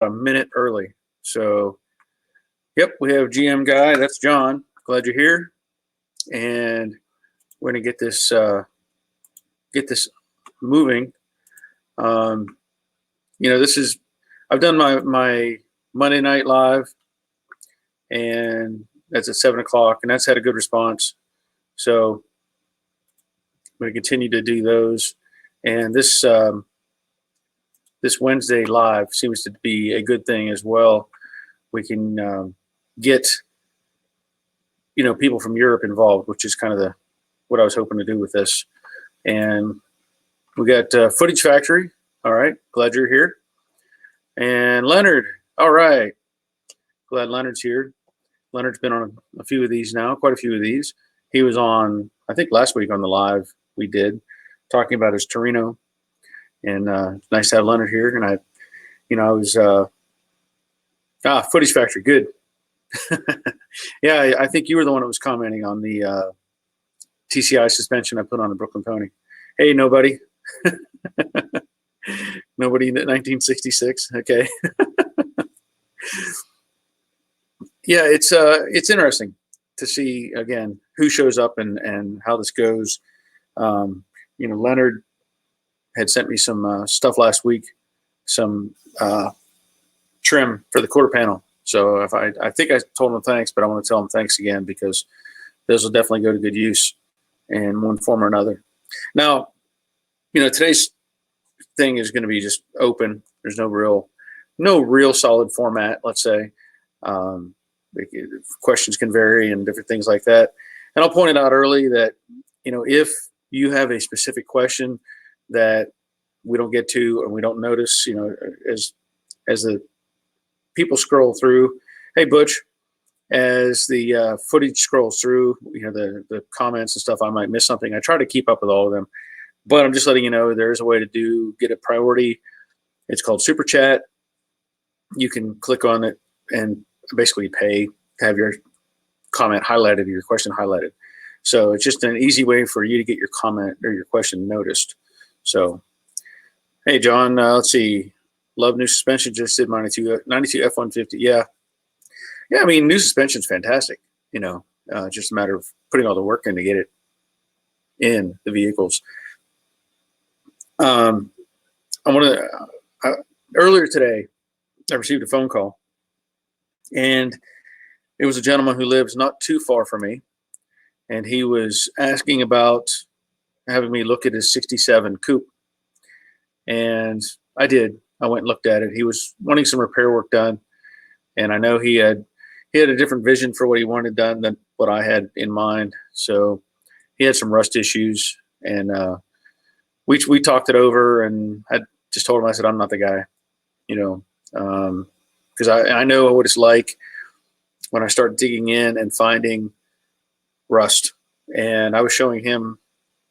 a minute early. So, yep, we have GM guy. That's John. Glad you're here, and we're gonna get this moving. This is I've done my Monday night live, and that's at 7 o'clock, and that's had a good response. So I'm going to continue to do those, and this Wednesday live seems to be a good thing as well. We can get people from Europe involved, which is kind of what I was hoping to do with this. And we got Footage Factory. All right, glad you're here. And Leonard. All right, glad Leonard's here. Leonard's been on a few of these now, quite a few of these. He was on, I think, last week on the live we did, talking about his Torino. And nice to have Leonard here. And I was Footage Factory, good. Yeah, I think you were the one that was commenting on the TCI suspension I put on the Brooklyn Pony. Hey, nobody. Nobody in 1966. Okay. Yeah, it's interesting to see again who shows up and how this goes. Leonard had sent me some stuff last week, some trim for the quarter panel. So I think I told him thanks, but I want to tell him thanks again because those will definitely go to good use in one form or another. Now, today's thing is going to be just open. There's no real solid format, let's say. Questions can vary and different things like that. And I'll point it out early that, if you have a specific question that we don't get to or we don't notice, as the people scroll through, hey, Butch, as the footage scrolls through, the comments and stuff, I might miss something. I try to keep up with all of them, but I'm just letting you know there's a way to get a priority. It's called Super Chat. You can click on it and basically pay to have your comment highlighted or your question highlighted. So it's just an easy way for you to get your comment or your question noticed. So, hey, John, let's see. Love new suspension. Just did 92 F-150. Yeah. I mean, new suspension's fantastic. Just a matter of putting all the work in to get it in the vehicles. Earlier today, I received a phone call, and it was a gentleman who lives not too far from me, and he was asking about having me look at his 67 coupe. And I did. I went and looked at it. He was wanting some repair work done, and I know he had a different vision for what he wanted done than what I had in mind. So he had some rust issues, and we talked it over, and I just told him, I said, I'm not the guy, because I know what it's like when I start digging in and finding rust. And I was showing him,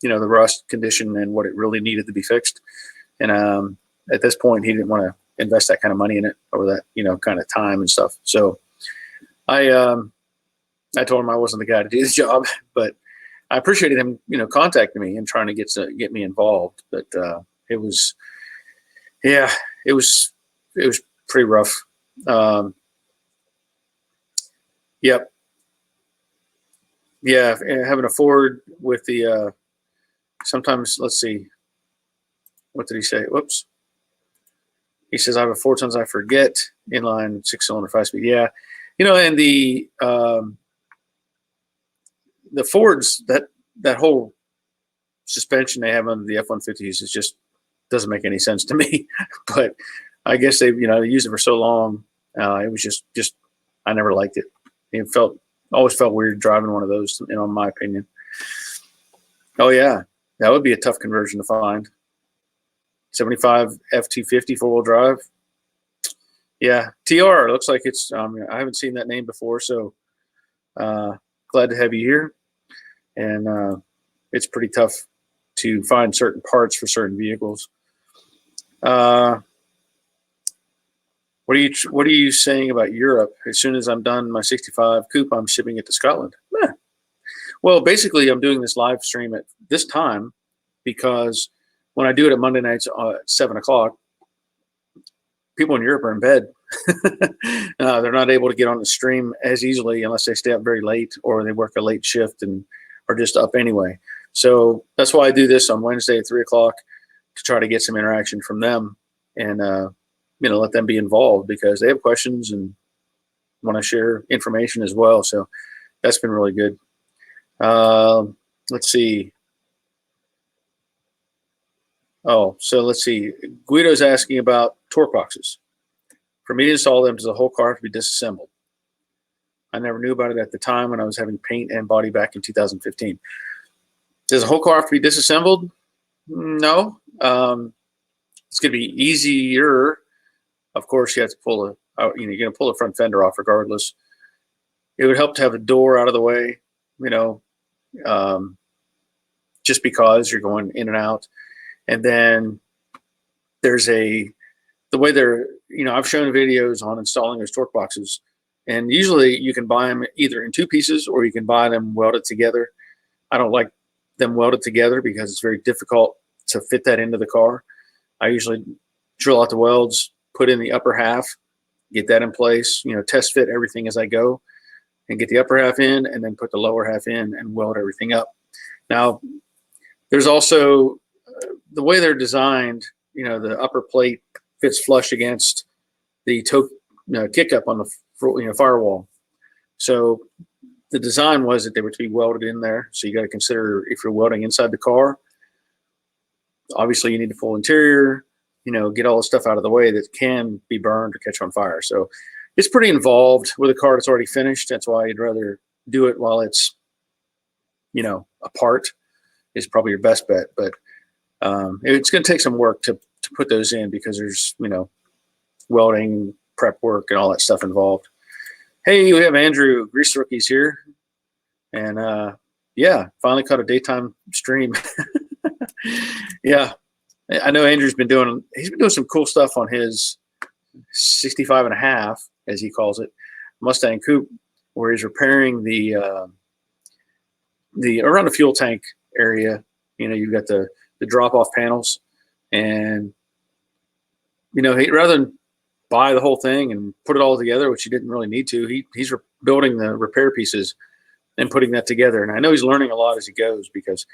the rust condition and what it really needed to be fixed. And at this point, he didn't want to invest that kind of money in it or that, kind of time and stuff. So I told him I wasn't the guy to do the job, but I appreciated him, contacting me and trying to get me involved. But it was pretty rough. Yep. Yeah, having a Ford with the sometimes, let's see, what did he say? Whoops. He says, I have a Ford, sometimes I forget, inline 6-cylinder 5-speed. Yeah. And the Fords, that whole suspension they have on the F-150s is just doesn't make any sense to me. But I guess they used it for so long. It was just I never liked it. It always felt weird driving one of those, in my opinion. Oh yeah, that would be a tough conversion to find. 75 F-250 4-wheel drive. Yeah, TR looks like it's. I haven't seen that name before, so glad to have you here. And it's pretty tough to find certain parts for certain vehicles. What are you saying about Europe? As soon as I'm done my 65 coupe, I'm shipping it to Scotland. Well, basically, I'm doing this live stream at this time because when I do it at Monday nights at 7 o'clock, people in Europe are in bed. They're not able to get on the stream as easily unless they stay up very late or they work a late shift and are just up anyway. So that's why I do this on Wednesday at 3 o'clock to try to get some interaction from them and, let them be involved because they have questions and want to share information as well. So that's been really good. Let's see. Oh, so let's see. Guido's asking about torque boxes. For me to install them, does the whole car have to be disassembled? I never knew about it at the time when I was having paint and body back in 2015. Does the whole car have to be disassembled? No. It's going to be easier. Of course, you have to pull you're going to pull the front fender off regardless. It would help to have a door out of the way, just because you're going in and out. And then there's the way they're, I've shown videos on installing those torque boxes, and usually you can buy them either in two pieces or you can buy them welded together. I don't like them welded together because it's very difficult to fit that into the car. I usually drill out the welds, put in the upper half, get that in place, test fit everything as I go and get the upper half in and then put the lower half in and weld everything up. Now, there's also the way they're designed, the upper plate fits flush against the toe kick up on the firewall. So the design was that they were to be welded in there. So you got to consider if you're welding inside the car, obviously you need the full interior, get all the stuff out of the way that can be burned or catch on fire. So it's pretty involved with a car that's already finished. That's why I'd rather do it while it's, apart is probably your best bet. But it's going to take some work to put those in because there's, welding, prep work, and all that stuff involved. Hey, we have Andrew, Grease Rookies here. And finally caught a daytime stream. Yeah. I know Andrew's been doing some cool stuff on his 65.5, as he calls it, Mustang Coupe, where he's repairing the around the fuel tank area. You've got the drop off panels, and rather than buy the whole thing and put it all together, which he didn't really need to, he's building the repair pieces and putting that together. And I know he's learning a lot as he goes because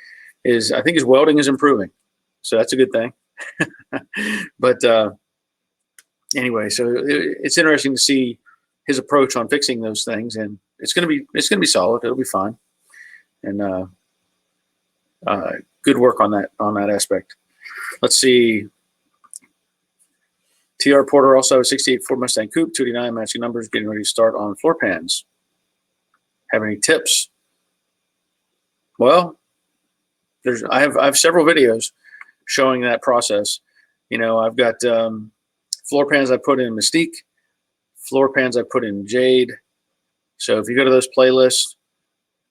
I think his welding is improving. So that's a good thing. But anyway, so it's interesting to see his approach on fixing those things, and it's gonna be solid. It'll be fine, and good work on that aspect. Let's see. TR Porter also has 68 Ford Mustang Coupe, 289 matching numbers, getting ready to start on floor pans. Have any tips? Well, I have several videos showing that process. I've got floor pans I put in Mystique, floor pans I put in Jade. So if you go to those playlists,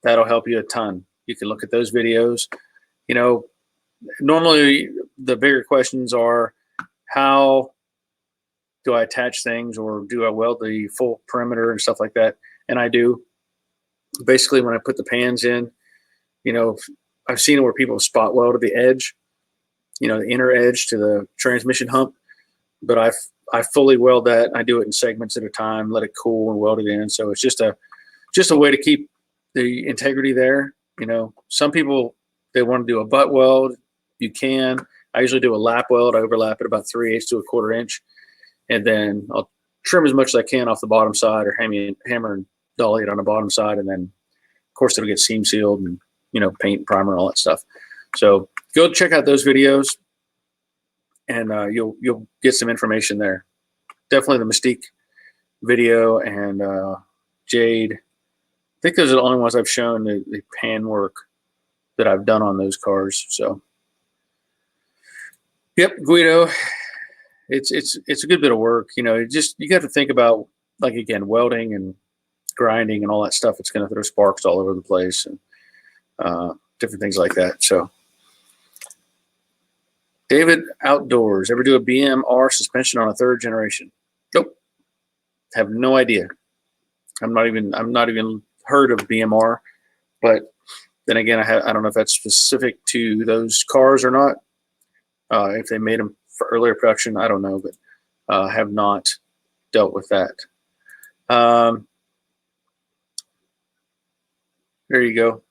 that'll help you a ton. You can look at those videos. Normally the bigger questions are, how do I attach things, or do I weld the full perimeter and stuff like that? And I do. Basically, when I put the pans in, I've seen it where people spot weld at the edge, the inner edge to the transmission hump, but I fully weld that. I do it in segments at a time, let it cool and weld it in. So it's just a way to keep the integrity there. Some people, they want to do a butt weld. You can. I usually do a lap weld. I overlap it about 3/8 to 1/4 inch. And then I'll trim as much as I can off the bottom side, or hammer and dolly it on the bottom side. And then, of course, it'll get seam sealed and, paint, primer, all that stuff. So go check out those videos, and you'll get some information there. Definitely the Mystique video and Jade. I think those are the only ones I've shown the pan work that I've done on those cars. So, yep, Guido. It's a good bit of work. You got to think about, like, again, welding and grinding and all that stuff. It's going to throw sparks all over the place and different things like that. So, David Outdoors, ever do a BMR suspension on a 3rd generation? Nope. Have no idea. I'm not even heard of BMR, but then again, I don't know if that's specific to those cars or not. If they made them for earlier production, I don't know, but have not dealt with that. There you go.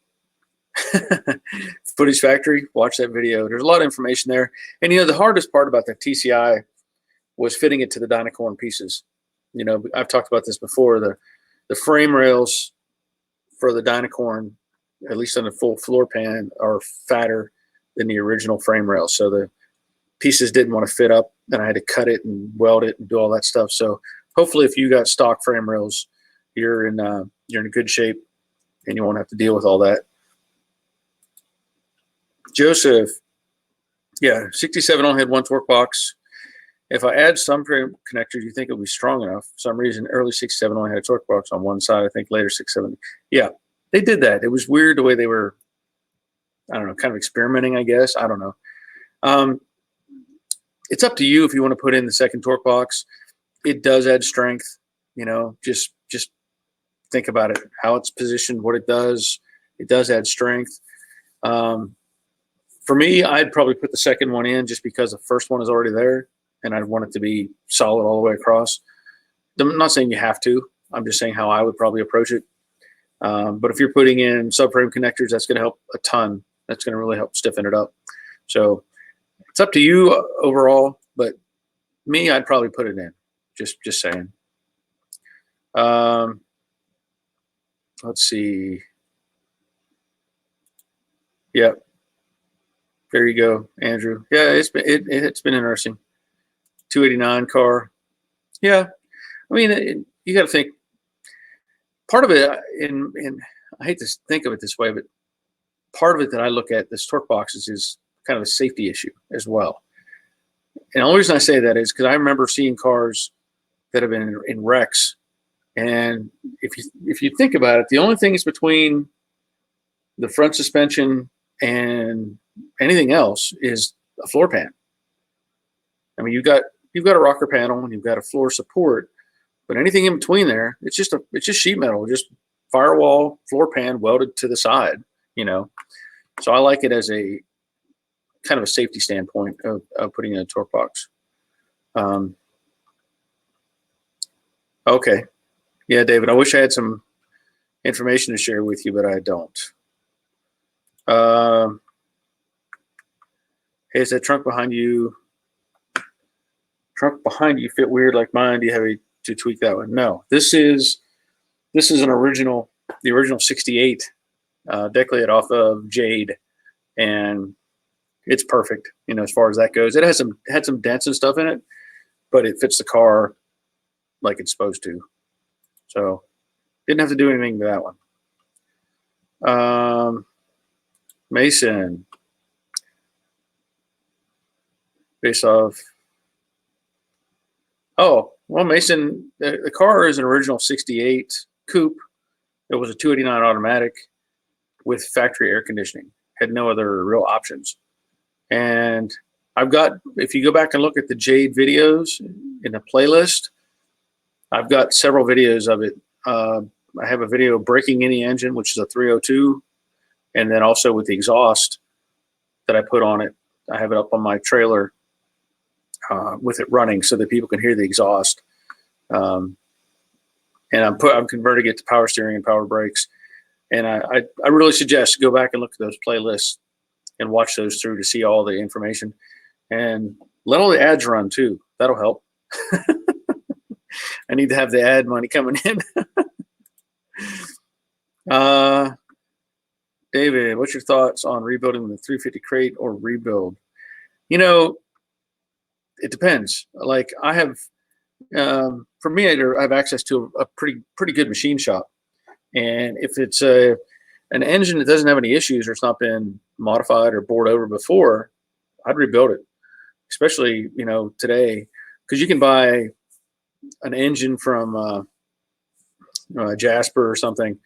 Footage Factory, watch that video. There's a lot of information there. And, the hardest part about the TCI was fitting it to the Dynacorn pieces. I've talked about this before. The frame rails for the Dynacorn, at least on the full floor pan, are fatter than the original frame rails. So the pieces didn't want to fit up, and I had to cut it and weld it and do all that stuff. So hopefully if you got stock frame rails, you're in good shape and you won't have to deal with all that. Joseph, yeah, 67 only had one torque box. If I add some frame connectors, you think it'll be strong enough? For some reason, early 67 only had a torque box on one side. I think later 67. Yeah, they did that. It was weird the way they were, I don't know, kind of experimenting, I guess. I don't know. It's up to you if you want to put in the second torque box. It does add strength. Just think about it, how it's positioned, what it does. It does add strength. For me, I'd probably put the second one in just because the first one is already there, and I'd want it to be solid all the way across. I'm not saying you have to. I'm just saying how I would probably approach it. But if you're putting in subframe connectors, that's going to help a ton. That's going to really help stiffen it up. So it's up to you overall, but me, I'd probably put it in. Just saying. Let's see. Yep. There you go, Andrew. Yeah, it's been interesting. 289 car. Yeah, I mean, you got to think. Part of it, and I hate to think of it this way, but part of it that I look at this torque boxes is kind of a safety issue as well. And the only reason I say that is because I remember seeing cars that have been in wrecks, and if you think about it, the only thing is between the front suspension and anything else is a floor pan. I mean, you've got a rocker panel and you've got a floor support, but anything in between there, it's just sheet metal, just firewall floor pan welded to the side. So I like it as a kind of a safety standpoint of putting in a torque box. Okay, yeah, David, I wish I had some information to share with you, but I don't. Hey, is that trunk behind you fit weird like mine? Do you have to tweak that one? No, this is the original 68 deck lid off of Jade, and it's perfect. As far as that goes, it had some dents and stuff in it, but it fits the car like it's supposed to. So didn't have to do anything to that one. Mason, based off. Oh, well, Mason, the car is an original 68 coupe. It was a 289 automatic with factory air conditioning. Had no other real options. And if you go back and look at the Jade videos in the playlist, I've got several videos of it. I have a video breaking any engine, which is a 302, and then also with the exhaust that I put on it. I have it up on my trailer with it running so that people can hear the exhaust. And I'm converting it to power steering and power brakes. And I really suggest go back and look at those playlists and watch those through to see all the information. And let all the ads run too. That'll help. I need to have the ad money coming in. David, what's your thoughts on rebuilding the 350 crate or rebuild? It depends. Like I have, for me, I have access to a pretty good machine shop. And if it's an engine that doesn't have any issues or it's not been modified or bored over before, I'd rebuild it. Especially, today, because you can buy an engine from Jasper or something.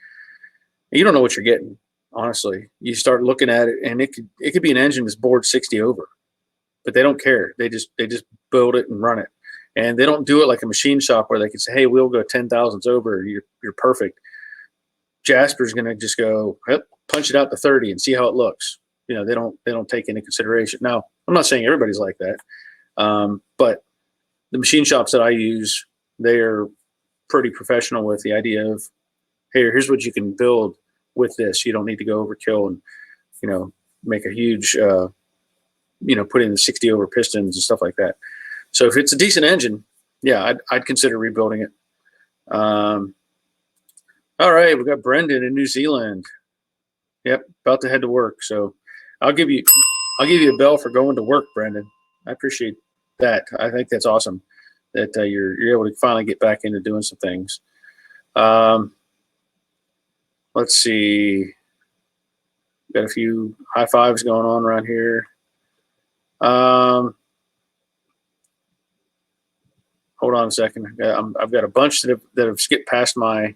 You don't know what you're getting. Honestly, you start looking at it, and it could be an engine that's bored 60 over, but they don't care. They just build it and run it, and they don't do it like a machine shop where they can say, "Hey, we'll go 10,000s over. You're perfect." Jasper's going to just go punch it out to 30 and see how it looks. They don't take into consideration. Now, I'm not saying everybody's like that, but the machine shops that I use, they are pretty professional with the idea of, hey, here's what you can build with this. You don't need to go overkill and, make a huge, put in the 60 over pistons and stuff like that. So if it's a decent engine, yeah, I'd consider rebuilding it. All right, we got Brendan in New Zealand. Yep, about to head to work. So I'll give you a bell for going to work, Brendan. I appreciate that. I think that's awesome that you're able to finally get back into doing some things. Let's see. Got a few high fives going on around here. Hold on a second. I've got a bunch that have skipped past my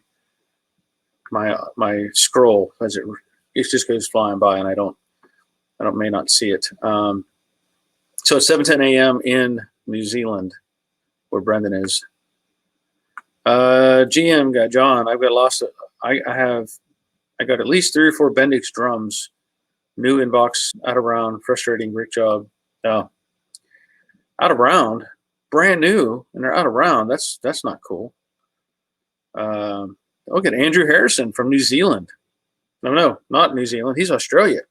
scroll as it just goes flying by, and I may not see it. So it's 7:10 a.m. in New Zealand, where Brendan is. GM got John. I've got lost. I got at least 3 or 4 Bendix drums. New inbox, out of round, frustrating, great job. Oh, out of round, brand new, and they're out of round. That's not cool. Look at Andrew Harrison from New Zealand. No, not New Zealand. He's Australia.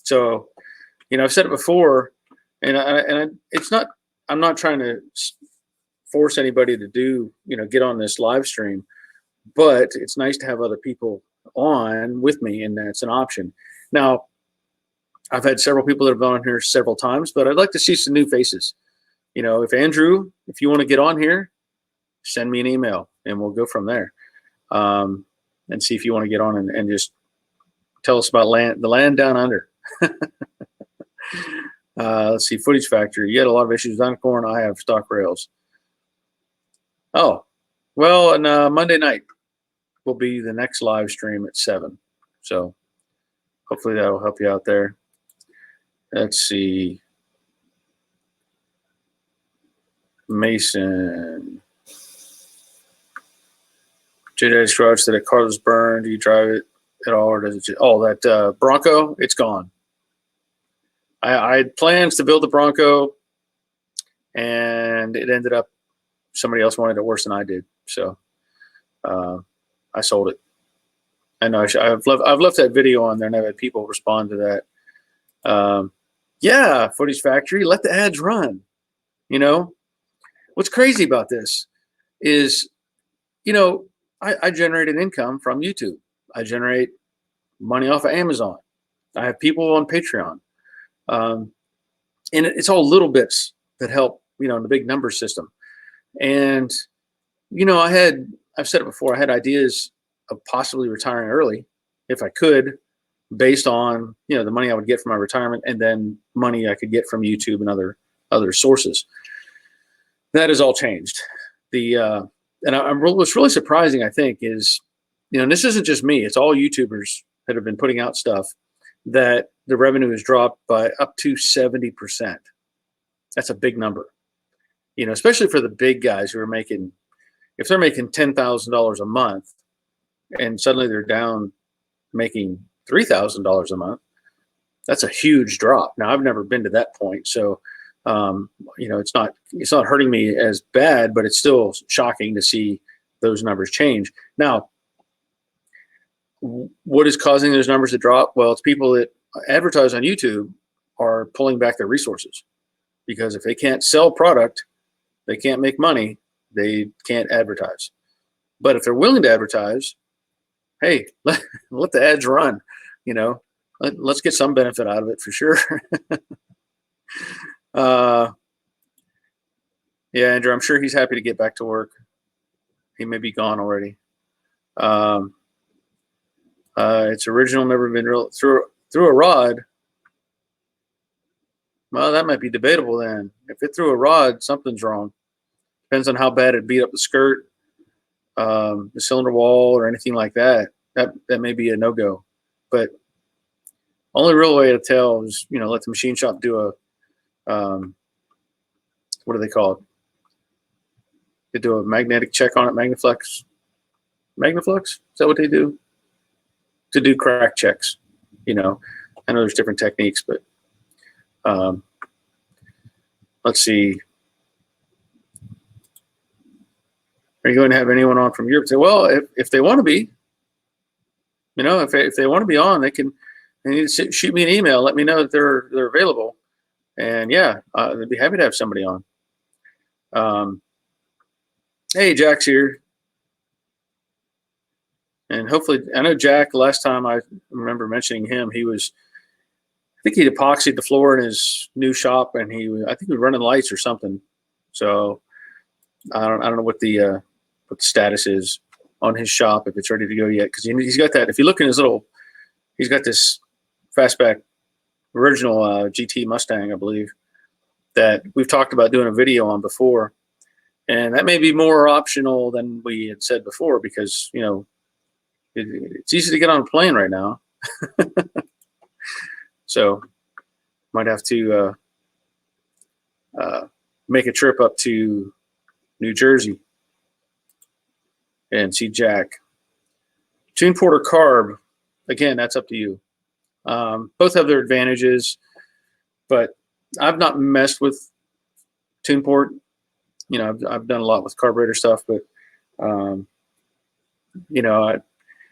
So, I've said it before, and it's not. I'm not trying to force anybody to do, get on this live stream, but it's nice to have other people on with me, and that's an option. Now, I've had several people that have gone on here several times, but I'd like to see some new faces. If Andrew, if you want to get on here, send me an email and we'll go from there. And see if you want to get on and just tell us about the land down under. Let's see, Footage Factory. You had a lot of issues with Unicorn. I have stock rails. Oh, well, and Monday night will be the next live stream at 7. So hopefully that will help you out there. Let's see. Mason. JJ's garage said a car was burned. Do you drive it at all, or does it? That Bronco, it's gone. I had plans to build the Bronco, and it ended up somebody else wanted it worse than I did. So I sold it. I know I've left that video on there, and I've had people respond to that. Yeah, Footage Factory, let the ads run. What's crazy about this is, I generate an income from YouTube. I generate money off of Amazon. I have people on Patreon. And it's all little bits that help, in the big number system. And, I've said it before, I had ideas of possibly retiring early if I could, based on, the money I would get from my retirement and then money I could get from YouTube and other sources. That has all changed. What's really surprising, I think, is, and this isn't just me, it's all YouTubers that have been putting out stuff, that the revenue has dropped by up to 70%. That's a big number, especially for the big guys who are making, if they're making $10,000 a month and suddenly they're down making $3,000 a month, that's a huge drop. Now, I've never been to that point. So, it's not hurting me as bad, but it's still shocking to see those numbers change. Now, what is causing those numbers to drop? Well, it's people that advertise on YouTube are pulling back their resources, because if they can't sell product, they can't make money, they can't advertise. But if they're willing to advertise, hey, let the ads run. Let's get some benefit out of it for sure. Yeah, Andrew, I'm sure he's happy to get back to work. He may be gone already. It's original, never been real through a rod. Well, that might be debatable then. If it threw a rod, something's wrong. Depends on how bad it beat up the skirt, the cylinder wall, or anything like that. That may be a no-go. But only real way to tell is, let the machine shop do a, what do they call it? They do a magnetic check on it, Magnaflex. Magnaflex? Is that what they do? To do crack checks. I know there's different techniques, but let's see. Are you going to have anyone on from Europe? Say, well, if they want to be, if they want to be on, they need to shoot me an email, let me know that they're available, and yeah, I'd be happy to have somebody on. Hey, Jack's here, and hopefully, I know Jack. Last time I remember mentioning him, I think he'd epoxied the floor in his new shop, and I think he was running lights or something. So I don't know what the status is on his shop, if it's ready to go yet, because he's got that. If you look in he's got this fastback original GT Mustang, I believe, that we've talked about doing a video on before, and that may be more optional than we had said before, because it's easy to get on a plane right now. So might have to make a trip up to New Jersey and see Jack. Tune port or carb, again, that's up to you. Both have their advantages, but I've not messed with tune port. I've done a lot with carburetor stuff, but you're going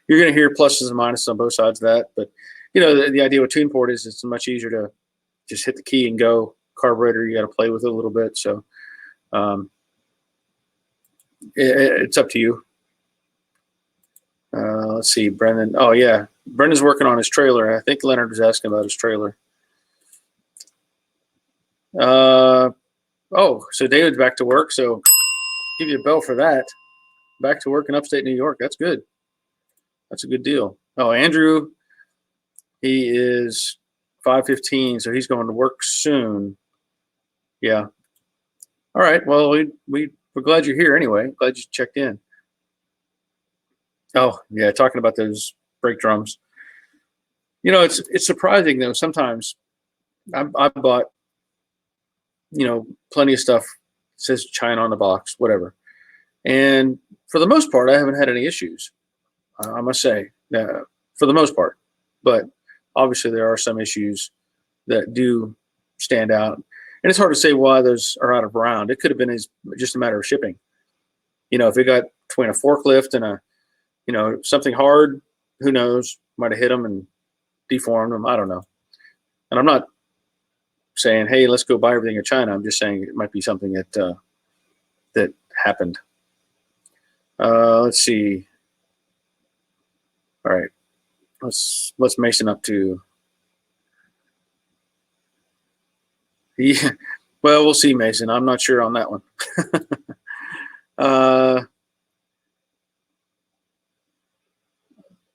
to hear pluses and minuses on both sides of that. But the idea with tune port is it's much easier to just hit the key and go. Carburetor, you got to play with it a little bit. So it's up to you. Let's see, Brendan. Oh yeah, Brendan's working on his trailer. I think Leonard was asking about his trailer. So David's back to work. So give you a bell for that. Back to work in upstate New York. That's good. That's a good deal. Oh, Andrew, he is 5:15, so he's going to work soon. Yeah. All right. Well, we're glad you're here anyway. Glad you checked in. Oh, yeah, talking about those brake drums. It's surprising though. Sometimes I bought, plenty of stuff. It says China on the box, whatever. And for the most part, I haven't had any issues. I must say, for the most part. But obviously, there are some issues that do stand out, and it's hard to say why those are out of round. It could have been just a matter of shipping. If it got between a forklift and something hard, who knows? Might have hit them and deformed them. I don't know. And I'm not saying, hey, let's go buy everything in China. I'm just saying it might be something that happened. Let's see. All right. What's Mason up to? Yeah. Well, we'll see, Mason. I'm not sure on that one.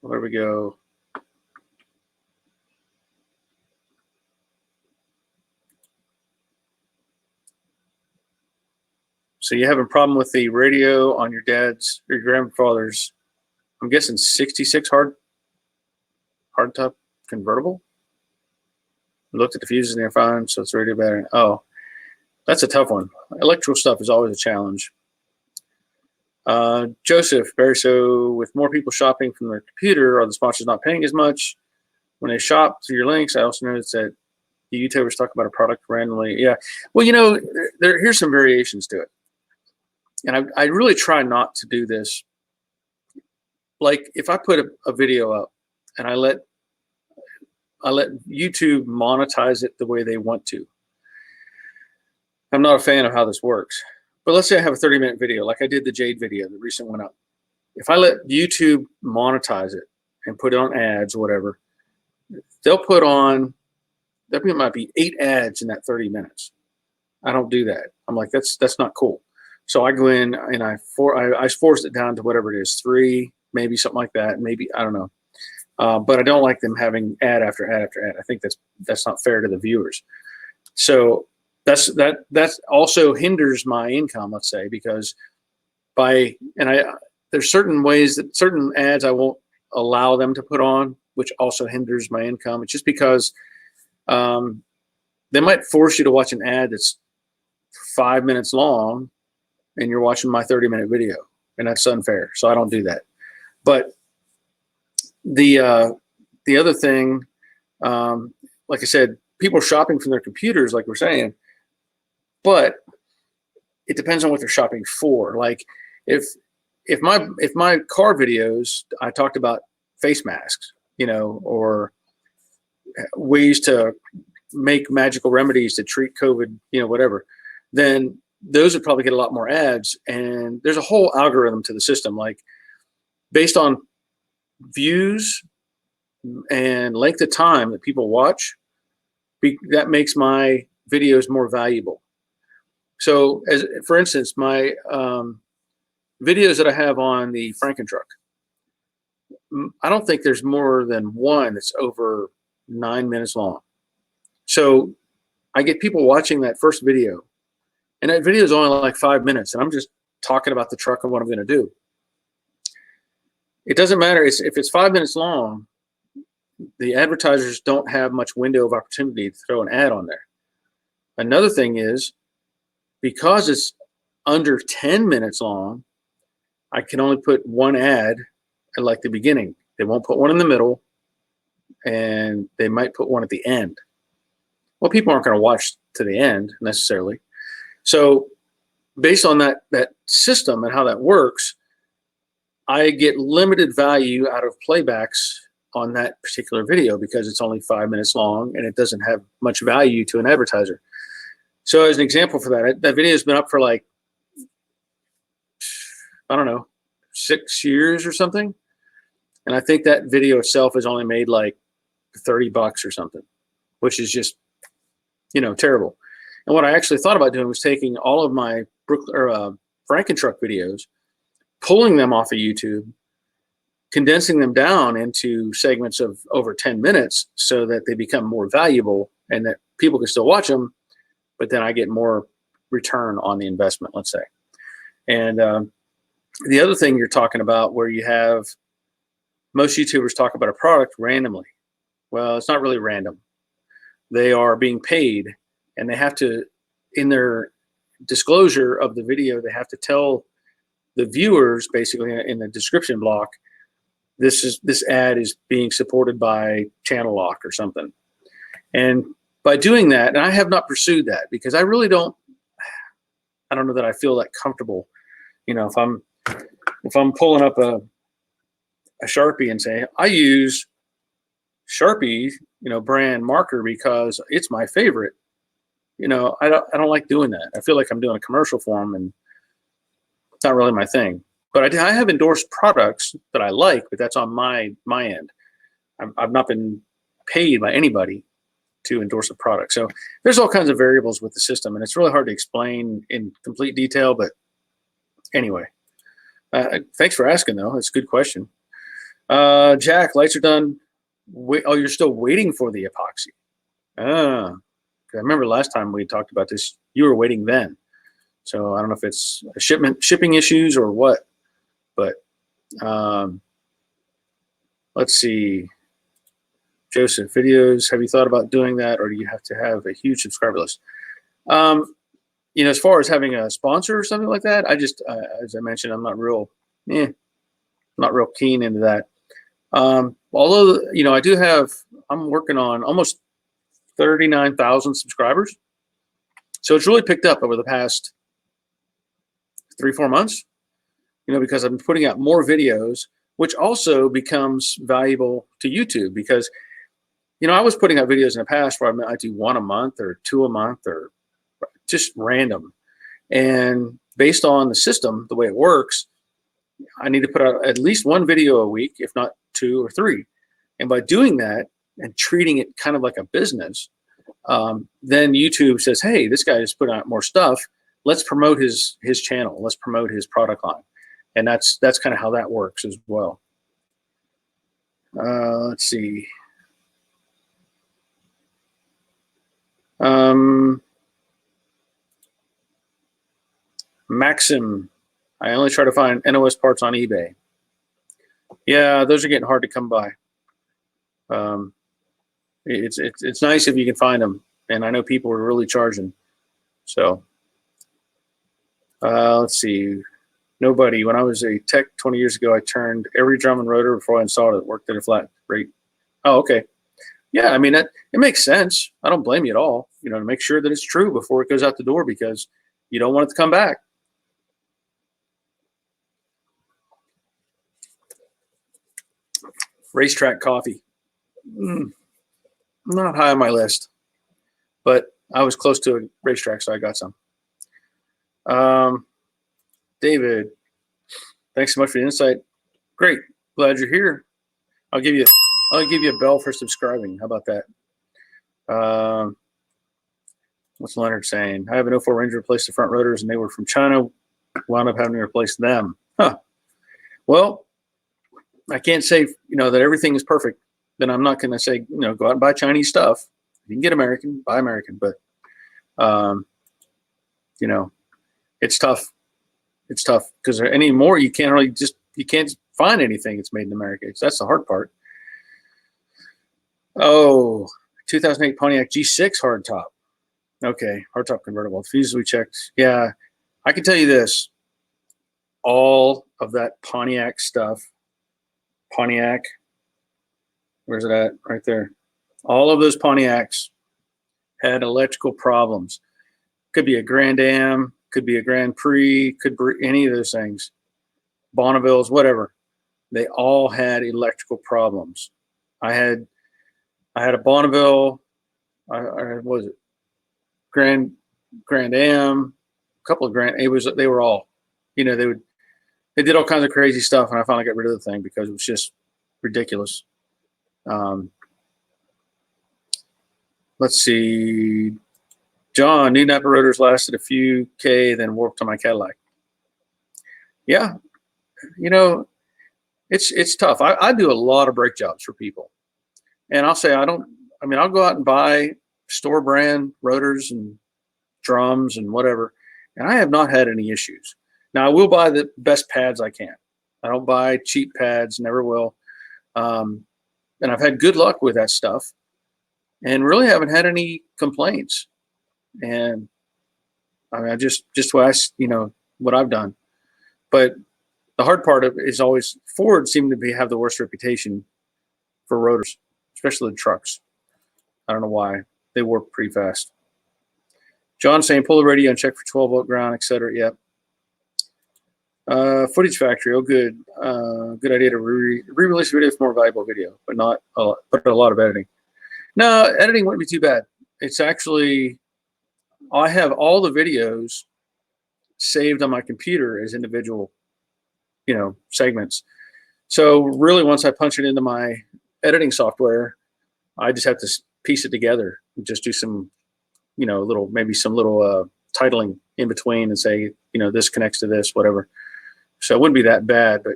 Where we go? So you have a problem with the radio on your dad's or your grandfather's, I'm guessing 66 hardtop convertible? We looked at the fuses in their phone, so it's radio battery. Oh, that's a tough one. Electrical stuff is always a challenge. Joseph, Barry, so with more people shopping from their computer, are the sponsors not paying as much when they shop through your links? I also noticed that the YouTubers talk about a product randomly. Yeah. Well, here's some variations to it. And I really try not to do this. Like if I put a video up and I let YouTube monetize it the way they want to. I'm not a fan of how this works. But let's say I have a 30-minute video, like I did the Jade video, the recent one up. If I let YouTube monetize it and put it on ads or whatever, there might be 8 ads in that 30 minutes. I don't do that. I'm like, that's not cool. So I go in and I forced it down to whatever it is, 3, maybe something like that. Maybe, I don't know. But I don't like them having ad after ad after ad. I think that's not fair to the viewers. So that also hinders my income, let's say, because there's certain ways that certain ads I won't allow them to put on, which also hinders my income. It's just because they might force you to watch an ad that's 5 minutes long and you're watching my 30-minute video, and that's unfair. So I don't do that. But the other thing, like I said, people are shopping from their computers, like we're saying, but it depends on what they're shopping for. Like if my car videos, I talked about face masks, or ways to make magical remedies to treat COVID, whatever, then those would probably get a lot more ads. And there's a whole algorithm to the system, like based on views and length of time that people watch, that makes my videos more valuable. So, as for instance, my videos that I have on the Frankentruck, I don't think there's more than one that's over 9 minutes long. So I get people watching that first video, and that video is only like 5 minutes, and I'm just talking about the truck and what I'm going to do. It doesn't matter if it's 5 minutes long. The advertisers don't have much window of opportunity to throw an ad on there. Another thing is, because it's under 10 minutes long, I can only put one ad at like the beginning. They won't put one in the middle, and they might put one at the end. Well, people aren't going to watch to the end necessarily. So based on that system and how that works, I get limited value out of playbacks on that particular video because it's only 5 minutes long and it doesn't have much value to an advertiser. So as an example for that video has been up for like, I don't know, 6 years or something. And I think that video itself has only made like $30 or something, which is just, terrible. And what I actually thought about doing was taking all of my Frankentruck videos, pulling them off of YouTube, condensing them down into segments of over 10 minutes so that they become more valuable and that people can still watch them, but then I get more return on the investment, let's say. And the other thing you're talking about, where you have most YouTubers talk about a product randomly. Well, it's not really random. They are being paid, and they have to, in their disclosure of the video, they have to tell the viewers, basically in the description block, this ad is being supported by Channel Lock or something. And by doing that, and I have not pursued that because I really don't know that I feel that comfortable. If I'm pulling up a Sharpie and say, I use Sharpie, brand marker because it's my favorite. I don't like doing that. I feel like I'm doing a commercial for them, and it's not really my thing. But I have endorsed products that I like, but that's on my end. I've not been paid by anybody to endorse a product. So there's all kinds of variables with the system, and it's really hard to explain in complete detail. But anyway, thanks for asking, though. That's a good question. Jack, lights are done. Oh, you're still waiting for the epoxy. I remember last time we talked about this, you were waiting then. So I don't know if it's shipping issues or what, but let's see. Joseph, videos, have you thought about doing that, or do you have to have a huge subscriber list? As far as having a sponsor or something like that, I just, as I mentioned, I'm not real keen into that. Although, I'm working on almost 39,000 subscribers. So it's really picked up over the past 3-4 months, because I'm putting out more videos, which also becomes valuable to YouTube because, I was putting out videos in the past where I do 1 a month or 2 a month or just random. And based on the system, the way it works, I need to put out at least 1 video a week, if not 2 or 3. And by doing that and treating it kind of like a business, then YouTube says, hey, this guy is putting out more stuff. Let's promote his channel. Let's promote his product line. And that's kind of how that works as well. Let's see. Maxim, I only try to find NOS parts on eBay. Yeah, those are getting hard to come by. It's nice if you can find them, and I know people are really charging. So let's see. Nobody. When I was a tech 20 years ago, I turned every drum and rotor before I installed it. It worked at a flat rate. Oh, okay. Yeah, I mean, it makes sense. I don't blame you at all, to make sure that it's true before it goes out the door because you don't want it to come back. Racetrack coffee. Not high on my list, but I was close to a racetrack, so I got some. David, thanks so much for the insight. Great, glad you're here. I'll give you a bell for subscribing. How about that? What's Leonard saying? I have an 04 Ranger replaced the front rotors, and they were from China. Wound up having to replace them. Huh. Well, I can't say that everything is perfect. Then I'm not going to say go out and buy Chinese stuff. If you can get American, buy American. But it's tough. It's tough because anymore you can't find anything that's made in America. That's the hard part. Oh, 2008 Pontiac G6 hardtop. Okay, hardtop convertible. The fuses we checked. Yeah, I can tell you this. All of that Pontiac stuff. Pontiac. Where's it at? Right there. All of those Pontiacs had electrical problems. Could be a Grand Am, could be a Grand Prix, could be any of those things. Bonnevilles, whatever. They all had electrical problems. I had a Bonneville. What was it? Grand Am, a couple of they were all, they did all kinds of crazy stuff, and I finally got rid of the thing because it was just ridiculous. Let's see. John, new Napa rotors lasted a few K, then warped to my Cadillac. Yeah, it's tough. I do a lot of brake jobs for people, and I'll say I'll go out and buy store brand rotors and drums and whatever, and I have not had any issues. Now I will buy the best pads I can. I don't buy cheap pads, never will. And I've had good luck with that stuff and really haven't had any complaints. And I just what I've done. But the hard part of it is always Ford seemed to have the worst reputation for rotors, especially the trucks. I don't know why. They warp pretty fast. John saying pull the radio and check for 12-volt ground, etc. Yep. Footage factory. Oh, good. Good idea to re-release video for more valuable video, but not a lot of editing. No, editing wouldn't be too bad. It's actually, I have all the videos saved on my computer as individual, segments. So really, once I punch it into my editing software, I just have to piece it together and just do some, maybe some little titling in between and say, this connects to this, whatever. So it wouldn't be that bad. But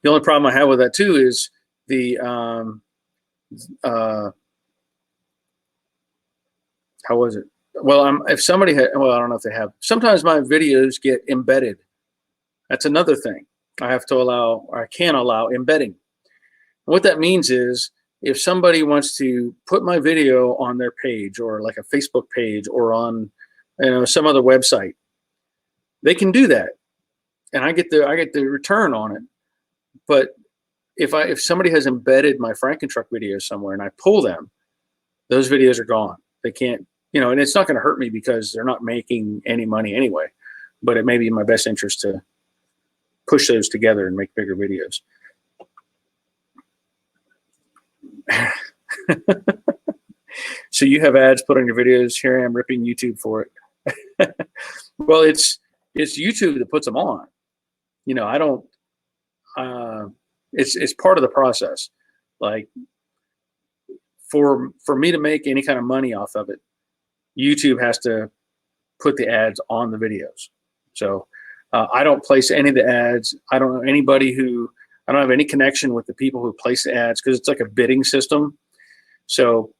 the only problem I have with that too is the how was it? Well, if somebody had, well, I don't know if they have. Sometimes my videos get embedded. That's another thing. I can allow embedding. And what that means is if somebody wants to put my video on their page or like a Facebook page or on some other website, they can do that, and I get the return on it. But if somebody has embedded my Frankentruck videos somewhere and I pull them, those videos are gone. They can't, and it's not going to hurt me because they're not making any money anyway. But it may be in my best interest to push those together and make bigger videos. So you have ads put on your videos. Here I am ripping YouTube for it. Well, it's YouTube that puts them on. I don't. It's part of the process. Like for me to make any kind of money off of it, YouTube has to put the ads on the videos. So I don't place any of the ads. I don't know anybody I don't have any connection with the people who place the ads because it's like a bidding system. So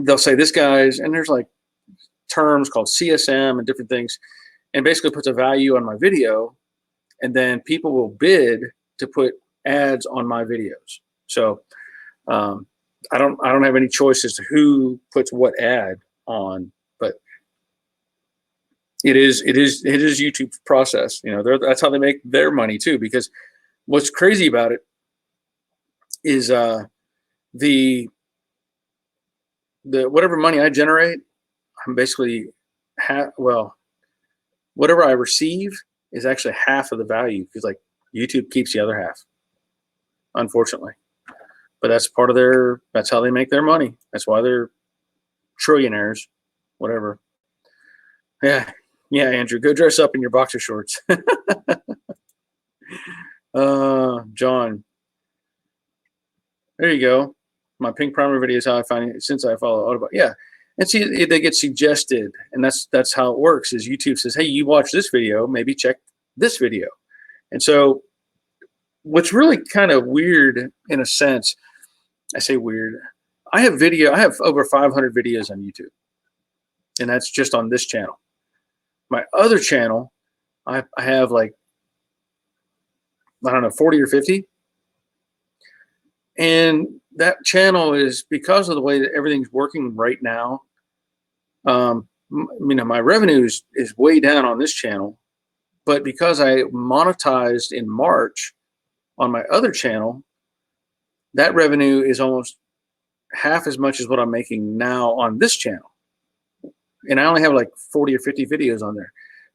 they'll say this guy's, and there's like terms called CSM and different things, and basically puts a value on my video, and then people will bid to put ads on my videos. So I don't have any choice as to who puts what ad on, but it is YouTube's process. That's how they make their money too. Because what's crazy about it is the whatever money I generate, I'm basically whatever I receive is actually half of the value because like YouTube keeps the other half. unfortunately. But that's that's how they make their money. That's why they're trillionaires, whatever. Yeah. Yeah, Andrew, go dress up in your boxer shorts. John, there you go. My pink primer video is how I find it since I follow Autobot. Yeah. And see, they get suggested, and that's how it works. Is YouTube says, hey, you watch this video, maybe check this video. And so what's really kind of weird in a sense, I say weird, I have over 500 videos on YouTube, and that's just on this channel. My other channel, I have like, I don't know, 40 or 50. And that channel is, because of the way that everything's working right now, my revenue is way down on this channel, but because I monetized in March on my other channel, that revenue is almost half as much as what I'm making now on this channel. And I only have like 40 or 50 videos on there.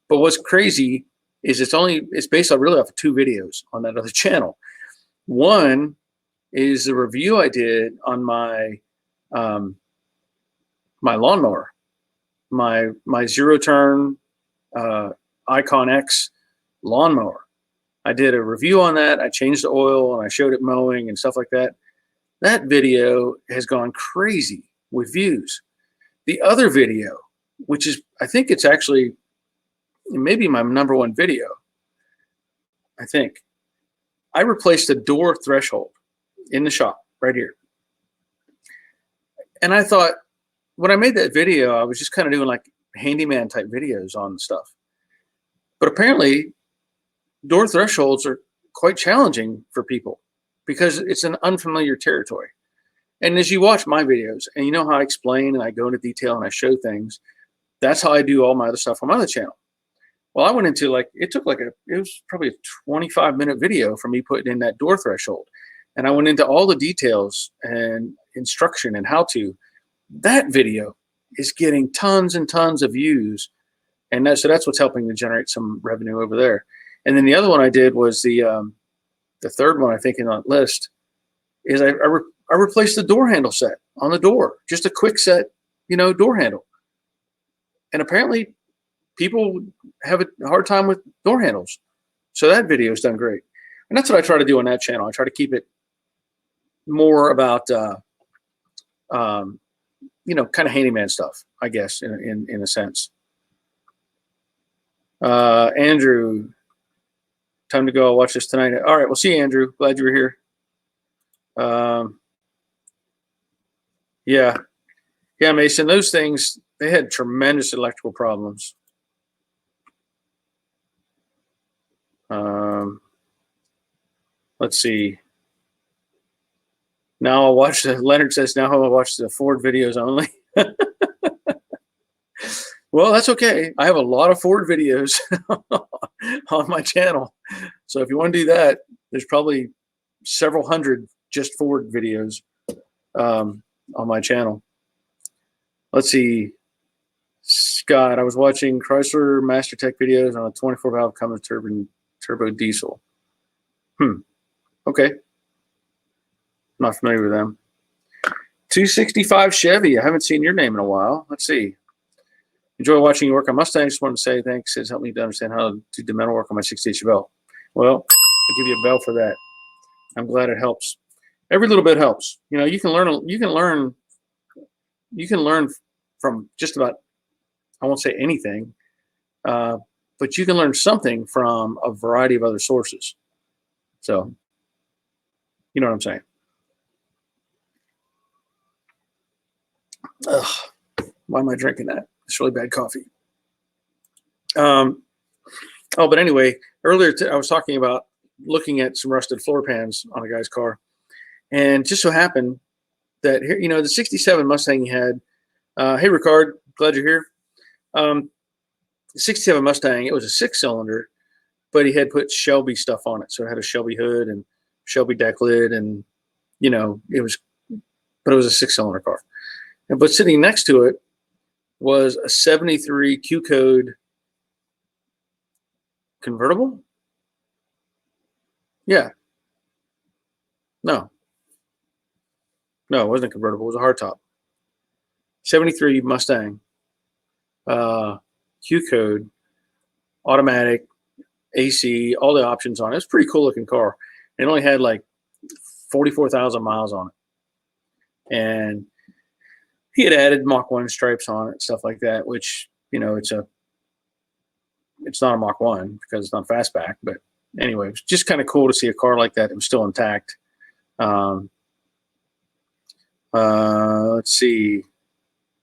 But what's crazy is it's based on really off of 2 videos on that other channel. One is the review I did on my my lawnmower, my zero turn Icon X lawnmower. I did a review on that. I changed the oil and I showed it mowing and stuff like that. That video has gone crazy with views. The other video, which is, I think it's actually maybe my #1 video, I think, I replaced a door threshold in the shop right here. And I thought, when I made that video, I was just kind of doing like handyman type videos on stuff. But apparently, door thresholds are quite challenging for people because it's an unfamiliar territory. And as you watch my videos and you know how I explain and I go into detail and I show things, that's how I do all my other stuff on my other channel. Well, I went into it was probably a 25-minute video for me putting in that door threshold. And I went into all the details and instruction and how to. That video is getting tons and tons of views. And so that's what's helping to generate some revenue over there. And then the other one I did was the third one, I think, in that list, is I replaced the door handle set on the door. Just a quick set, door handle. And apparently people have a hard time with door handles. So that video has done great. And that's what I try to do on that channel. I try to keep it more about, kind of handyman stuff, I guess, in a sense. Andrew, time to go. I'll watch this tonight. All right. We'll see you, Andrew. Glad you were here. Yeah. Yeah, Mason, those things, they had tremendous electrical problems. Let's see. Now I'll watch Leonard says, now I'll watch the Ford videos only. Well, that's okay. I have a lot of Ford videos on my channel. So if you want to do that, there's probably several hundred just Ford videos on my channel. Let's see. Scott, I was watching Chrysler Master Tech videos on a 24 valve Cummins turbo diesel. Okay. Not familiar with them. 265 Chevy. I haven't seen your name in a while. Let's see. Enjoy watching you work on Mustang. Just wanted to say thanks. It's helped me to understand how to do the metal work on my 68 Chevelle. Well, I'll give you a bell for that. I'm glad it helps. Every little bit helps. You can learn from just about, I won't say anything, but you can learn something from a variety of other sources. So, you know what I'm saying? Ugh, why am I drinking that? It's really bad coffee. But anyway, earlier I was talking about looking at some rusted floor pans on a guy's car, and just so happened that here, the '67 Mustang he had. Hey, Ricard, glad you're here. The '67 Mustang, it was a 6-cylinder, but he had put Shelby stuff on it, so it had a Shelby hood and Shelby deck lid, and it was a 6-cylinder car. But sitting next to it was a 73 Q code convertible. Yeah. No, it wasn't a convertible. It was a hardtop. 73 Mustang, Q code, automatic, AC, all the options on it. It's a pretty cool looking car. It only had like 44,000 miles on it. And he had added Mach 1 stripes on it, stuff like that, which, it's not a Mach 1 because it's not fastback. But anyway, it was just kind of cool to see a car like that. It was still intact. Let's see.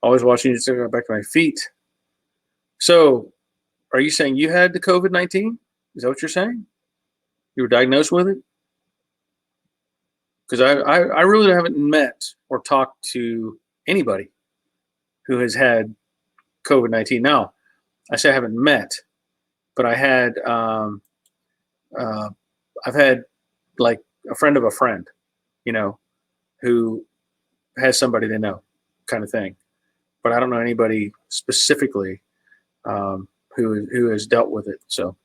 Always watching you to go back to my feet. So are you saying you had the COVID-19? Is that what you're saying? You were diagnosed with it? Because I really haven't met or talked to anybody who has had COVID-19. Now, I say I haven't met, but I had, I've had like a friend of a friend, who has somebody they know, kind of thing. But I don't know anybody specifically who has dealt with it. So,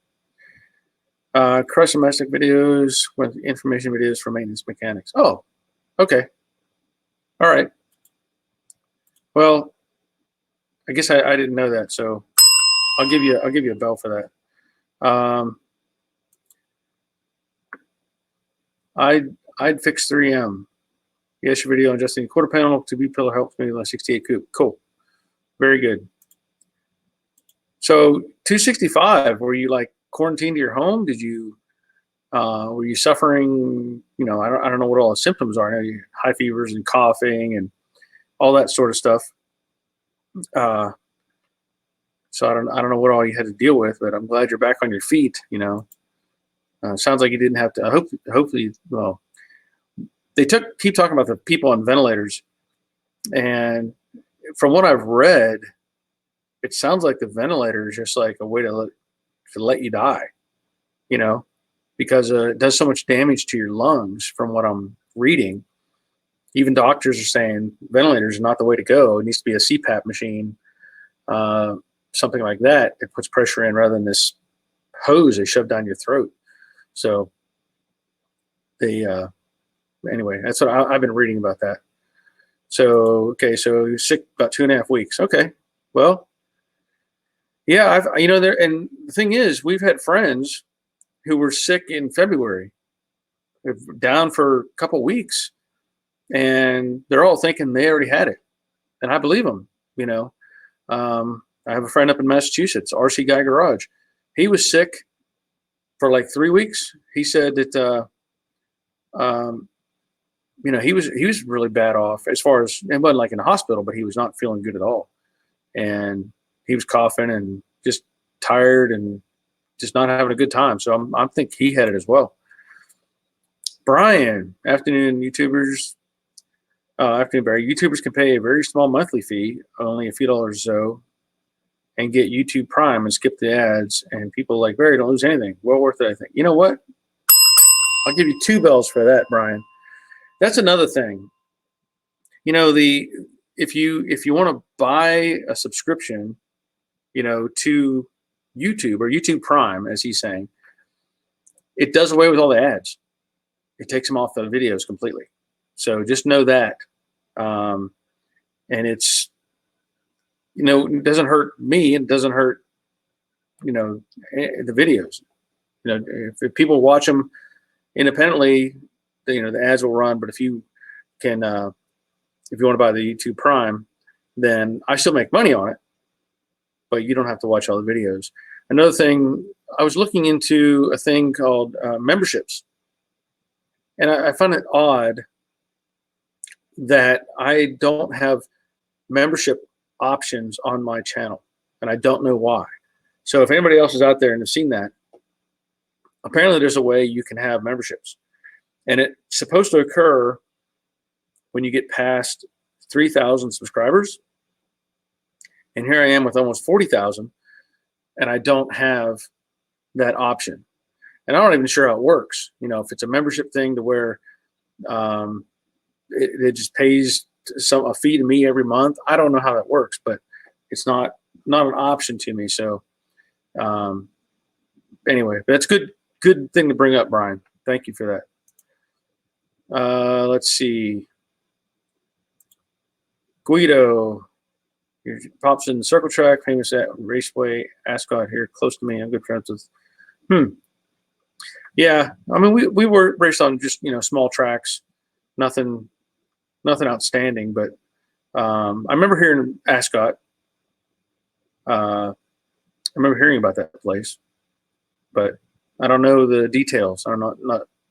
crush domestic videos with information videos for maintenance mechanics. Oh, okay, all right. Well, I guess I didn't know that, so I'll give you a bell for that. I'd fix 3M. Yes, your video on adjusting quarter panel to B-pillar helps me with 68 coupe. Cool. Very good. So 265, were you like quarantined to your home? Did you, were you suffering, I don't know what all the symptoms are. High fevers and coughing and all that sort of stuff. So I don't know what all you had to deal with, but I'm glad you're back on your feet, sounds like you didn't have to, hopefully, well, they keep talking about the people on ventilators, and from what I've read, it sounds like the ventilator is just like a way to let you die, because it does so much damage to your lungs. From what I'm reading, even doctors are saying ventilators are not the way to go. It needs to be a CPAP machine, something like that. It puts pressure in rather than this hose they shove down your throat. So anyway, that's what I've been reading about that. So, okay, so you're sick about 2.5 weeks. Okay, well, yeah, there, and the thing is, we've had friends who were sick in February, down for a couple weeks, and they're all thinking they already had it, and I believe them. I have a friend up in Massachusetts, RC Guy Garage. He was sick for like 3 weeks. He said that he was really bad off as far as, it wasn't like in the hospital, but he was not feeling good at all. And he was coughing and just tired and just not having a good time. So I think he had it as well. Brian, afternoon YouTubers, afternoon Barry. YouTubers can pay a very small monthly fee, only a few dollars or so, and get YouTube Prime and skip the ads. And people like Barry don't lose anything. Well worth it, I think. You know what? I'll give you 2 bells for that, Brian. That's another thing. If you want to buy a subscription, to YouTube or YouTube Prime, as he's saying, it does away with all the ads. It takes them off the videos completely. So just know that. And it's, it doesn't hurt me. It doesn't hurt, the videos. If people watch them independently, the ads will run. But if you can, if you want to buy the YouTube Prime, then I still make money on it, but you don't have to watch all the videos. Another thing, I was looking into a thing called memberships, and I find it odd that I don't have membership options on my channel, and I don't know why. So if anybody else is out there and has seen that, apparently there's a way you can have memberships, and it's supposed to occur when you get past 3,000 subscribers. And here I am with almost 40,000, and I don't have that option. And I'm not even sure how it works. If it's a membership thing to where it just pays a fee to me every month. I don't know how that works, but it's not an option to me. So anyway, that's good thing to bring up, Brian. Thank you for that. Let's see. Guido. He pops in the circle track, famous at Raceway Ascot here, close to me. I'm good friends with. Yeah, I mean, we were raced on just small tracks, nothing outstanding. But I remember hearing Ascot. I remember hearing about that place, but I don't know the details. I'm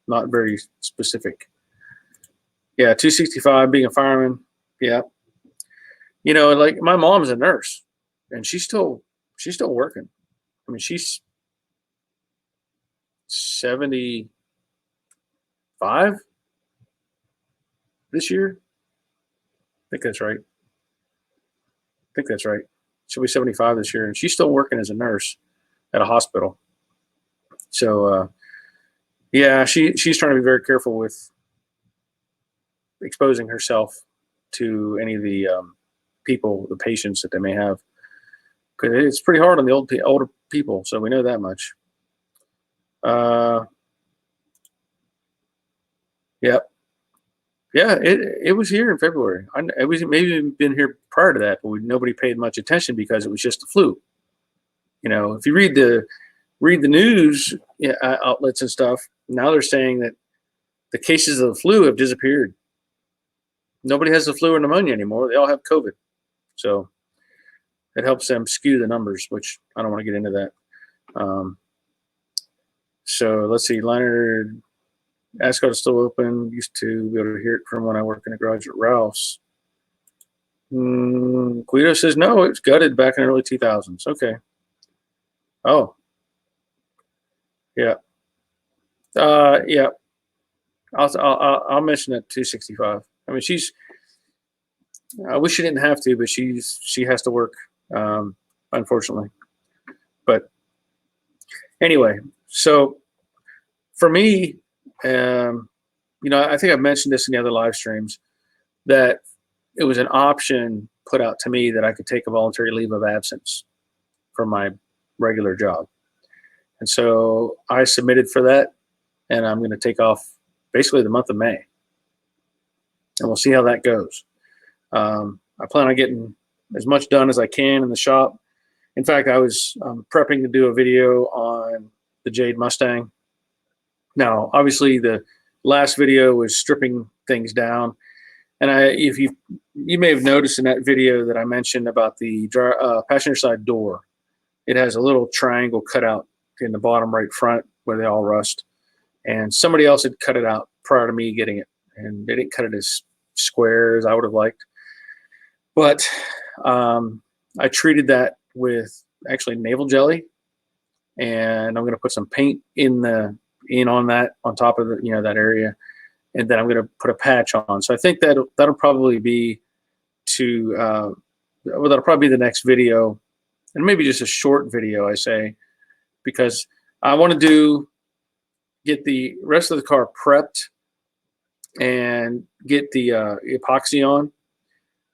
not very specific. Yeah, 265, being a fireman. Yeah, like my mom's a nurse, and she's still working. I mean, she's 75 this year. I think that's right. She'll be 75 this year, and she's still working as a nurse at a hospital. So, yeah, she's trying to be very careful with exposing herself to any of the the patients that they may have, because it's pretty hard on the older people. So we know that much. Yep. Yeah, it was here in February. It was maybe been here prior to that, but nobody paid much attention because it was just the flu. If you read the news outlets and stuff, now they're saying that the cases of the flu have disappeared. Nobody has the flu or pneumonia anymore. They all have COVID. So it helps them skew the numbers, which I don't want to get into that. So let's see. Leonard Ascot is still open. Used to be able to hear it from when I worked in a garage at Ralph's. Guido says no, it was gutted back in the early 2000s. Okay. Oh. Yeah. Yeah. I'll mention that 265. I mean, I wish she didn't have to, but she has to work, unfortunately. But anyway, so for me, I think I've mentioned this in the other live streams, that it was an option put out to me that I could take a voluntary leave of absence from my regular job. And so I submitted for that, and I'm going to take off basically the month of May. And we'll see how that goes. I plan on getting as much done as I can in the shop. In fact, I was prepping to do a video on the Jade Mustang. Now, obviously, the last video was stripping things down. And if you may have noticed in that video that I mentioned about the passenger side door, it has a little triangle cut out in the bottom right front where they all rust. And somebody else had cut it out prior to me getting it. And they didn't cut it as square as I would have liked. But I treated that with actually navel jelly. And I'm going to put some paint on that, on top of that area. And then I'm going to put a patch on. So I think that'll probably be that'll probably be the next video, and maybe just a short video, I say, because I want to get the rest of the car prepped and get the epoxy on.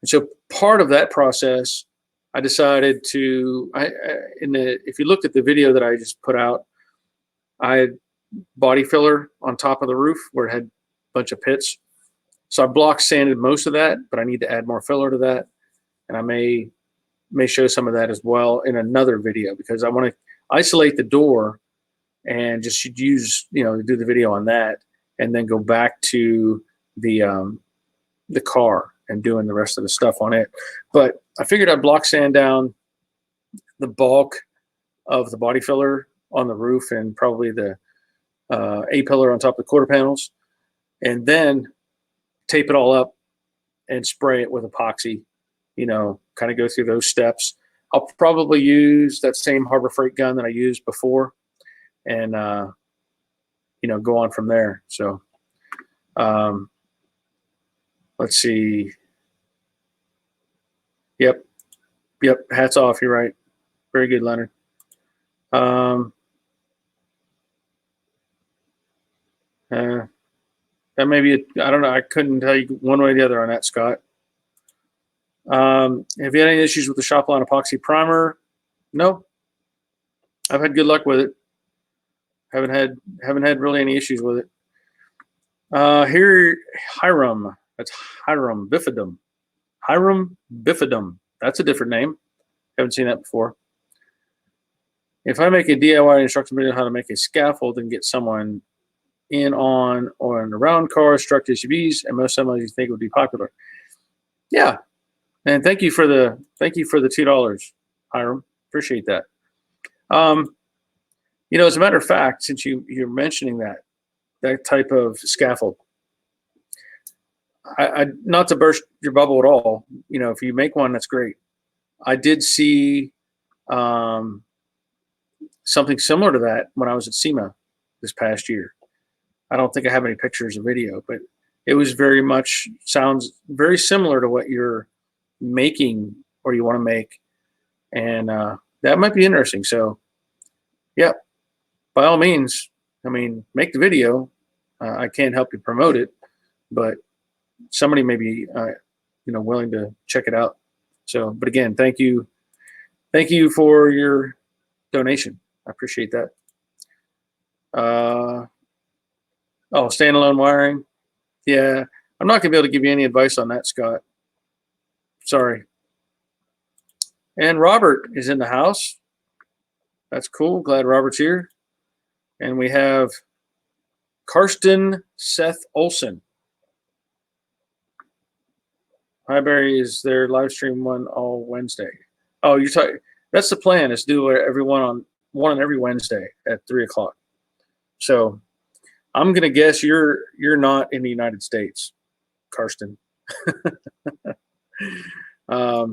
And so part of that process, I decided if you looked at the video that I just put out, I had body filler on top of the roof where it had bunch of pits. So I block sanded most of that, but I need to add more filler to that. And I may show some of that as well in another video, because I want to isolate the door and just use, do the video on that, and then go back to the car and doing the rest of the stuff on it. But I figured I'd block sand down the bulk of the body filler on the roof and probably the A-pillar on top of the quarter panels, and then tape it all up and spray it with epoxy, kind of go through those steps. I'll probably use that same Harbor Freight gun that I used before, and, go on from there. So let's see. Yep. Hats off. You're right. Very good, Leonard. That may be, I don't know. I couldn't tell you one way or the other on that, Scott. Have you had any issues with the Shopline epoxy primer? No. I've had good luck with it. Haven't had really any issues with it. Here, Hiram. That's Hiram bifidum. Hiram bifidum. That's a different name. Haven't seen that before. If I make a DIY instruction video on how to make a scaffold and get someone in on or in around cars, truck SUVs, and most semis you think would be popular. Yeah, and thank you for the $2, Hiram. Appreciate that. As a matter of fact, since you're mentioning that type of scaffold, I not to burst your bubble at all. If you make one, that's great. I did see something similar to that when I was at SEMA this past year. I don't think I have any pictures or video, but it was sounds very similar to what you're making or you want to make. And that might be interesting. So, yeah, by all means, make the video. I can't help you promote it, but somebody may be, willing to check it out. So, but again, thank you for your donation. I appreciate that. Standalone wiring. Yeah, I'm not gonna be able to give you any advice on that, Scott. Sorry. And Robert is in the house. That's cool. Glad Robert's here. And we have Karsten, Seth, Olsen. Highbury is their live stream one all Wednesday. Oh, you're talking. That's the plan. Is do everyone on one on every Wednesday at 3:00. So I'm gonna guess you're not in the United States, Karsten. I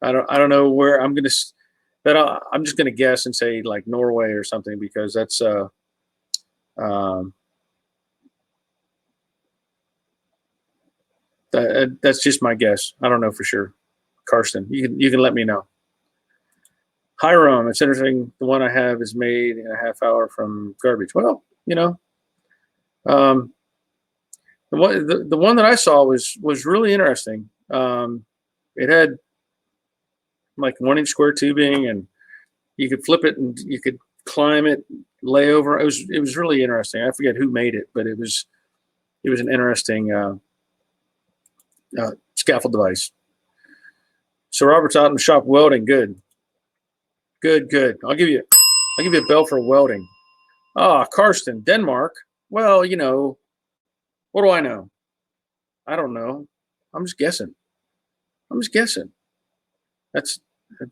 don't know where I'm just gonna guess and say like Norway or something, because that's that's just my guess. I don't know for sure. Karsten, you can let me know. Hiram, it's interesting. The one I have is made in a half hour from garbage. Well, the one that I saw was really interesting. It had like 1-inch square tubing, and you could flip it and you could climb it, lay over. It was really interesting. I forget who made it, but it was an interesting scaffold device. So Robert's out in the shop welding. Good. I'll give you a bell for welding. Karsten, Denmark. Well, what do I know? I don't know. I'm just guessing. That's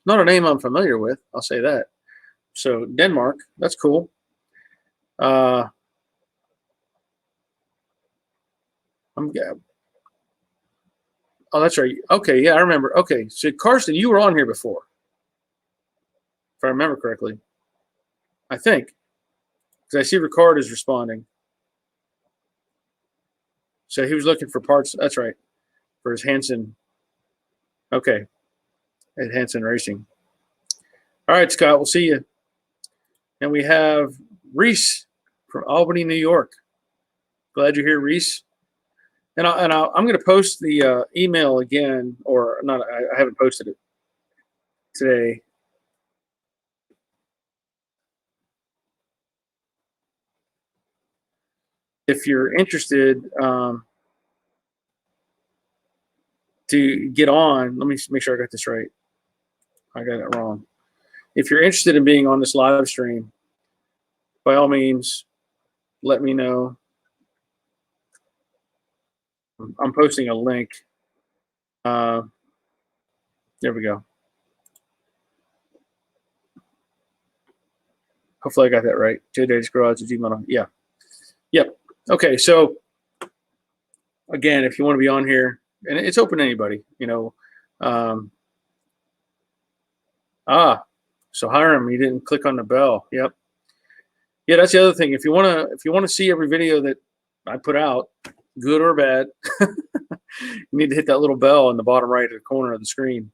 not a name I'm familiar with. I'll say that. So Denmark, that's cool. Oh, that's right. Okay, yeah, I remember. Okay, so Karsten, you were on here before, if I remember correctly. I think, because I see Ricard is responding. So he was looking for parts. That's right, for his Hanson. Okay, at Hanson Racing. All right, Scott, we'll see you. And we have Reese from Albany, New York. Glad you're here, Reese. And I'm going to post the email again, or not. I haven't posted it today. If you're interested to get on, let me make sure I got this right. I got it wrong. If you're interested in being on this live stream, by all means, let me know. I'm posting a link. There we go. Hopefully I got that right. JDaysGarage@gmail.com. Yeah. Yep. Okay. So again, if you want to be on here, and it's open to anybody, so Hiram, you didn't click on the bell. Yep. Yeah, that's the other thing. If you want to see every video that I put out, good or bad, you need to hit that little bell in the bottom right of the corner of the screen.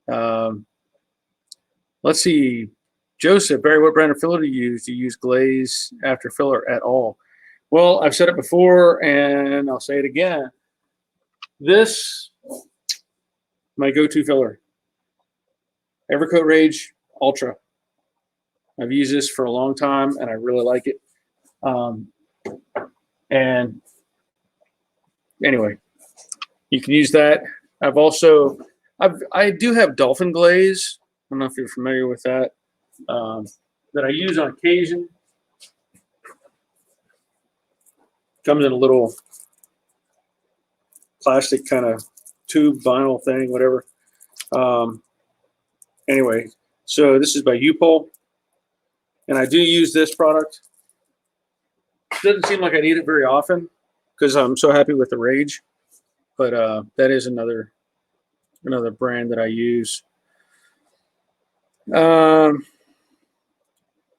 Let's see. Joseph, Barry, what brand of filler do you use? Do you use glaze after filler at all? Well, I've said it before, and I'll say it again. This, my go-to filler. Evercoat Rage Ultra. I've used this for a long time, and I really like it. And anyway, you can use that. I do have dolphin glaze. I don't know if you're familiar with that. That I use on occasion. Comes in a little plastic kind of tube vinyl thing, whatever. Anyway, so this is by U-Pole, and I do use this product. Doesn't seem like I need it very often because I'm so happy with the Rage, but that is another brand that I use.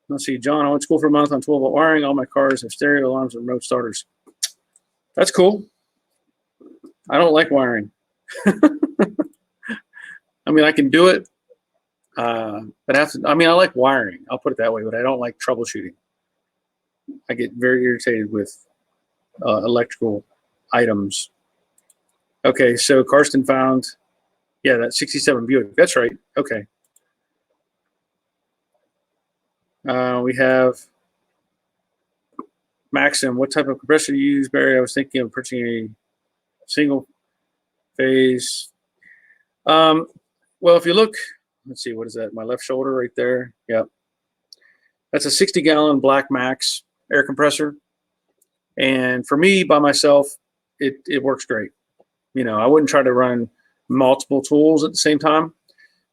Let's see, John, I went to school for a month on 12-volt wiring. All my cars have stereo alarms and remote starters. That's cool. I don't like wiring. I mean, I can do it, but I like wiring. I'll put it that way, but I don't like troubleshooting. I get very irritated with electrical items. Okay, so Karsten found, yeah, that 67 Buick. That's right. Okay. We have Maxim. What type of compressor do you use, Barry? I was thinking of purchasing a single phase. Well, if you look, let's see, what is that? My left shoulder right there. Yep. That's a 60-gallon Black Max air compressor. And for me, by myself, it works great. I wouldn't try to run multiple tools at the same time,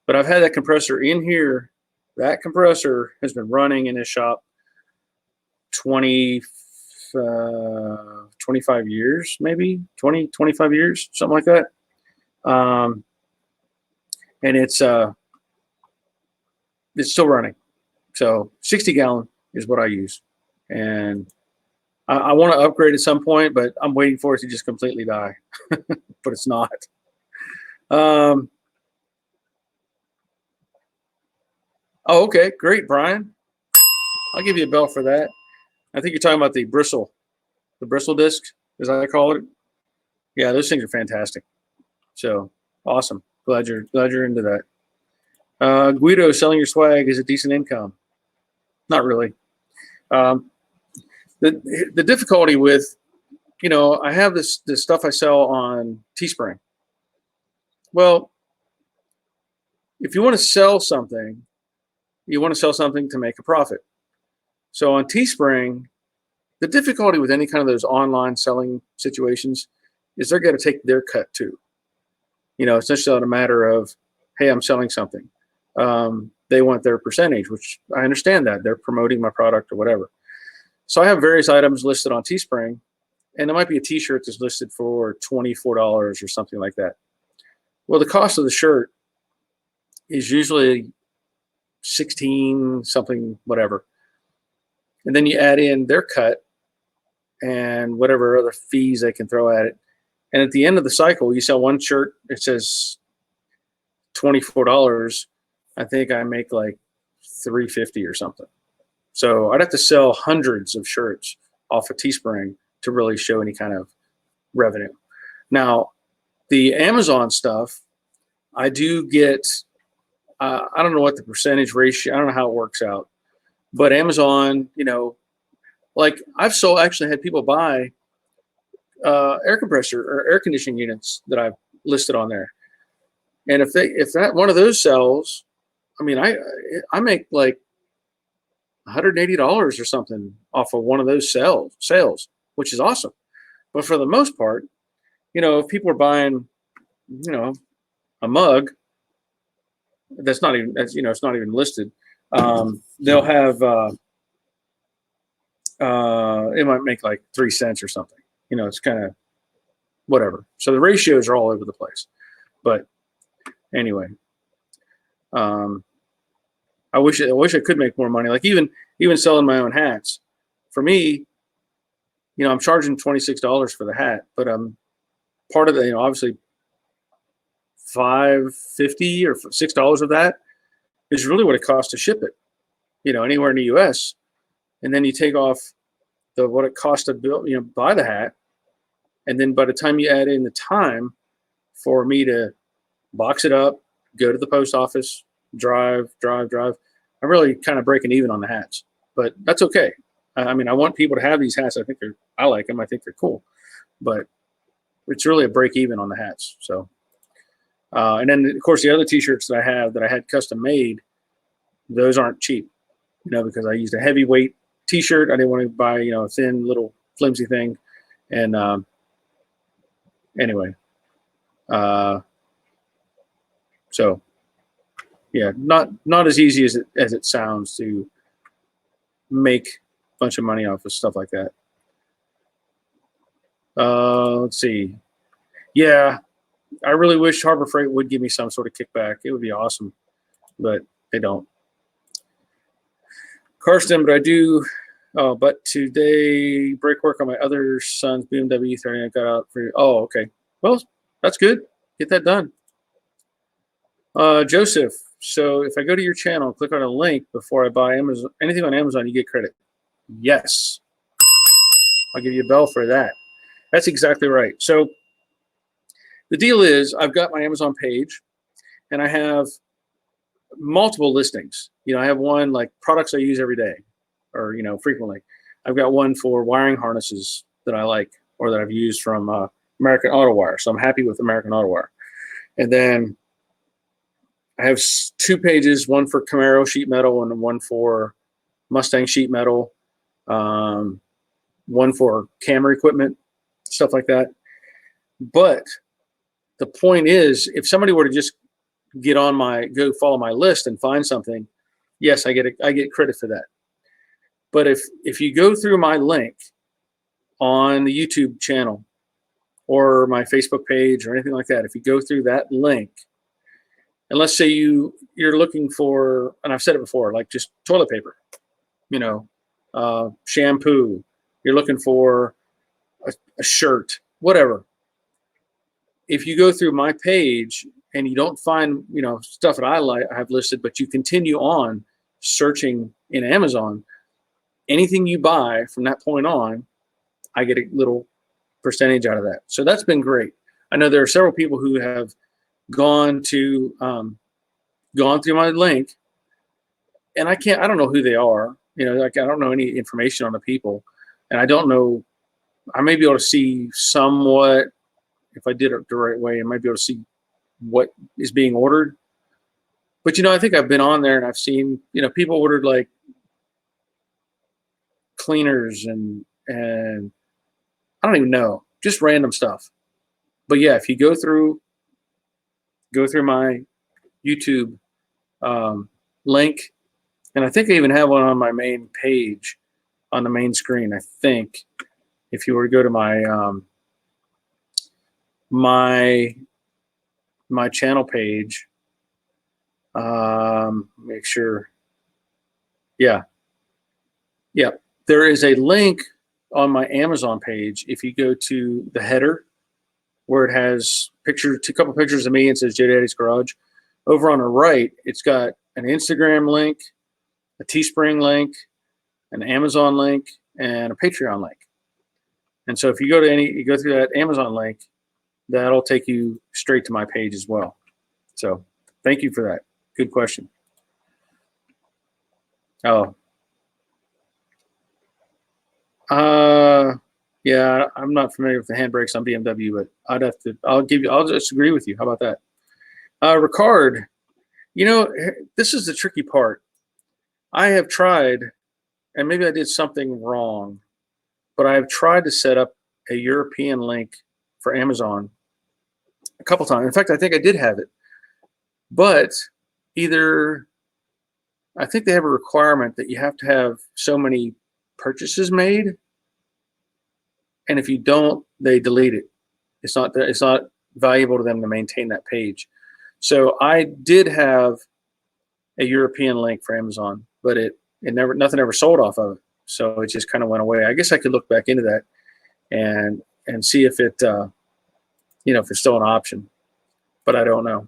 but I've had that compressor in here. That compressor has been running in this shop 25 years, maybe 20, 25 years, something like that. And it's still running. So 60-gallon is what I use. And I want to upgrade at some point, but I'm waiting for it to just completely die. But it's not. Oh, okay. Great, Brian. I'll give you a bell for that. I think you're talking about the bristle disc, as I call it. Yeah, those things are fantastic. So awesome. Glad you're into that. Guido, selling your swag is a decent income. Not really. The difficulty with, I have this stuff I sell on Teespring. Well, if you want to sell something, you want to sell something to make a profit. So on Teespring, the difficulty with any kind of those online selling situations is they're going to take their cut too. It's just a matter of, hey, I'm selling something. They want their percentage, which I understand that. They're promoting my product or whatever. So I have various items listed on Teespring, and there might be a t-shirt that's listed for $24 or something like that. Well, the cost of the shirt is usually 16 something, whatever. And then you add in their cut and whatever other fees they can throw at it. And at the end of the cycle, you sell one shirt, it says $24. I think I make like $3.50 or something. So I'd have to sell hundreds of shirts off of Teespring to really show any kind of revenue. Now, the Amazon stuff, I do get, I don't know what the percentage ratio, I don't know how it works out, but Amazon, like I've actually had people buy air compressor or air conditioning units that I've listed on there. And if that one of those sells, I mean, I make like $180 or something off of one of those sales, which is awesome. But for the most part, if people are buying, a mug that's not even, it's not even listed, they'll have, it might make like 3 cents or something. It's kind of whatever. So the ratios are all over the place. But anyway, I wish I could make more money. Like even selling my own hats. For me, I'm charging $26 for the hat, but part of the, obviously $5.50 or $6 of that is really what it costs to ship it, anywhere in the US. And then you take off what it costs to build, buy the hat. And then by the time you add in the time for me to box it up, go to the post office, drive, I'm really kind of breaking even on the hats, but that's okay. I mean, I want people to have these hats. I like them. I think they're cool, but it's really a break even on the hats. So, and then of course the other t-shirts that I had custom made, those aren't cheap, because I used a heavyweight t-shirt. I didn't want to buy, a thin little flimsy thing. And anyway, so yeah, not as easy as it sounds to make a bunch of money off of stuff like that. Let's see. Yeah, I really wish Harbor Freight would give me some sort of kickback. It would be awesome, but they don't. Karsten, but I do. Oh, but today break work on my other son's BMW 30. I got out for. Oh, okay. Well, that's good. Get that done. Joseph. So if I go to your channel, click on a link before I buy anything on Amazon, you get credit. Yes. I'll give you a bell for that. That's exactly right. So the deal is I've got my Amazon page and I have multiple listings. I have one like products I use every day or, frequently. I've got one for wiring harnesses that I like or that I've used from American Auto Wire. So I'm happy with American Auto Wire. And then I have 2 pages, one for Camaro sheet metal and one for Mustang sheet metal, one for camera equipment, stuff like that. But the point is, if somebody were to just go follow my list and find something, yes, I get credit for that. But if you go through my link on the YouTube channel or my Facebook page or anything like that, if you go through that link, and let's say you're looking for, and I've said it before, like just toilet paper, shampoo, you're looking for a shirt, whatever. If you go through my page and you don't find, stuff that I have listed, but you continue on searching in Amazon, anything you buy from that point on, I get a little percentage out of that. So that's been great. I know there are several people who have gone through my link, and I don't know who they are. Like I don't know any information on the people, and I don't know. I may be able to see somewhat if I did it the right way. I might be able to see what is being ordered. But I think I've been on there and I've seen people ordered like cleaners and I don't even know, just random stuff. But yeah, if you go through my YouTube link, and I think I even have one on my main page on the main screen. I think if you were to go to my channel page, make sure. Yeah, there is a link on my Amazon page. If you go to the header where it has a couple pictures of me and says J Daddy's Garage, over on the right, it's got an Instagram link, a Teespring link, an Amazon link, and a Patreon link. And so if you go through that Amazon link, that'll take you straight to my page as well. So thank you for that. Good question. Oh. Yeah, I'm not familiar with the handbrakes on BMW, but I'll just agree with you. How about that? Ricard, this is the tricky part. I have tried, and maybe I did something wrong, but I have tried to set up a European link for Amazon a couple times. In fact, I think I did have it, but I think they have a requirement that you have to have so many purchases made, and if you don't, they delete it. It's not valuable to them to maintain that page. So I did have a European link for Amazon, but nothing ever sold off of it. So it just kind of went away. I guess I could look back into that and see if it if it's still an option, but I don't know.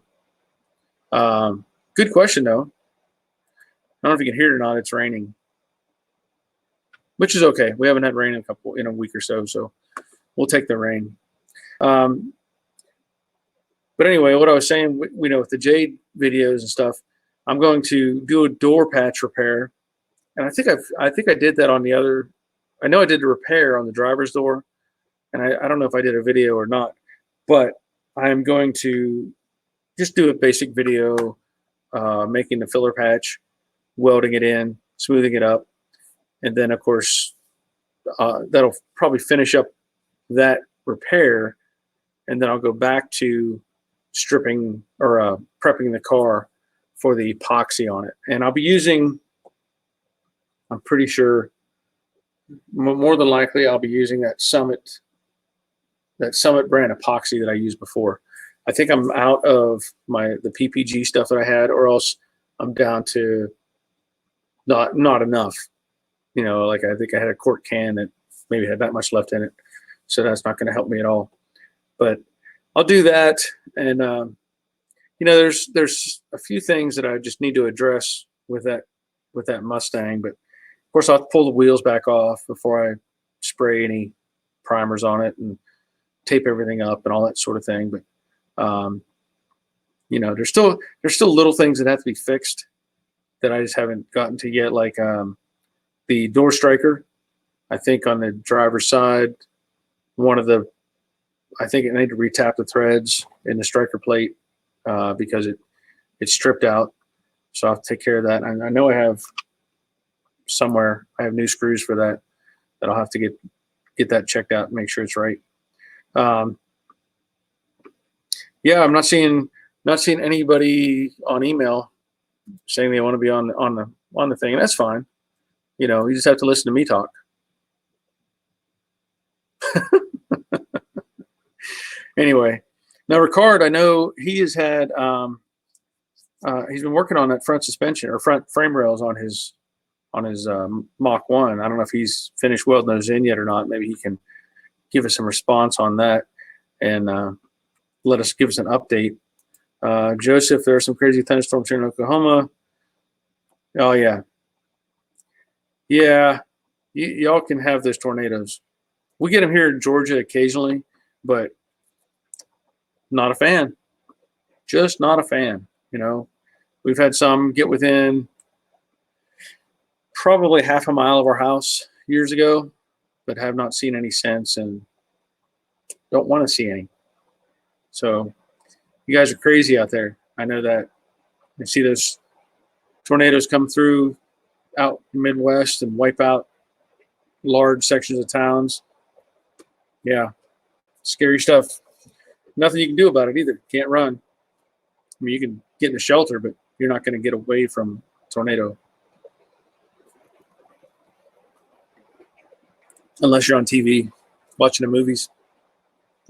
Good question though. I don't know if you can hear it or not. It's raining, which is okay. We haven't had rain in a week or so, so we'll take the rain. But anyway, what I was saying, with the Jade videos and stuff, I'm going to do a door patch repair And I think I did that on the other. I know I did the repair on the driver's door, and I don't know if I did a video or not, but I'm going to just do a basic video, making the filler patch, welding it in, smoothing it up, and then of course that'll probably finish up that repair, and then I'll go back to stripping or prepping the car for the epoxy on it. And I'll be using, I'm pretty sure, more than likely, I'll be using that Summit brand epoxy that I used before. I think I'm out of the PPG stuff that I had, or else I'm down to not enough. You know, like I think I had a quart can that maybe had that much left in it, so that's not going to help me at all. But I'll do that, and you know, there's a few things that I just need to address with that Mustang. But of course, I'll pull the wheels back off before I spray any primers on it and tape everything up and all that sort of thing. But you know, there's still little things that have to be fixed that I just haven't gotten to yet, like the door striker. I think on the driver's side, I think I need to retap the threads in the striker plate because it's stripped out. So I'll take care of that. And I know I have new screws for that I'll have to get that checked out and make sure it's right. Yeah, I'm not seeing anybody on email saying they want to be on the thing, and that's fine. You know, you just have to listen to me talk. Anyway, now Ricard, I know he has had he's been working on that front suspension or front frame rails on his Mach 1. I don't know if he's finished welding those in yet or not. Maybe he can give us some response on that and give us an update. Joseph, there are some crazy thunderstorms here in Oklahoma. Oh yeah, y'all can have those tornadoes. We get them here in Georgia occasionally, but not a fan. Just not a fan. You know, we've had some get within probably half a mile of our house years ago, but have not seen any since and don't want to see any. So you guys are crazy out there. I know that. You see those tornadoes come through out in the Midwest and wipe out large sections of towns. Yeah, scary stuff. Nothing you can do about it either. Can't run. I mean, you can get in a shelter, but you're not going to get away from a tornado. Unless you're on TV watching the movies.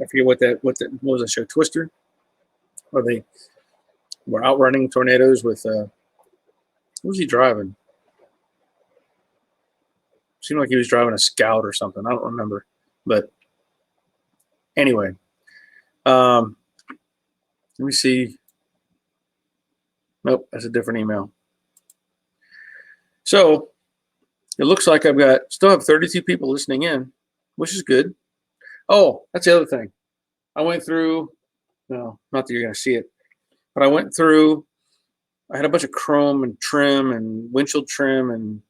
I forget what was that show, Twister? Or they were outrunning tornadoes with what was he driving? Seemed like he was driving a Scout or something. I don't remember. But anyway, let me see. Nope, that's a different email. So it looks like still have 32 people listening in, which is good. Oh, that's the other thing. I went through, no, not that you're going to see it, but I went through, I had a bunch of chrome and trim and windshield trim and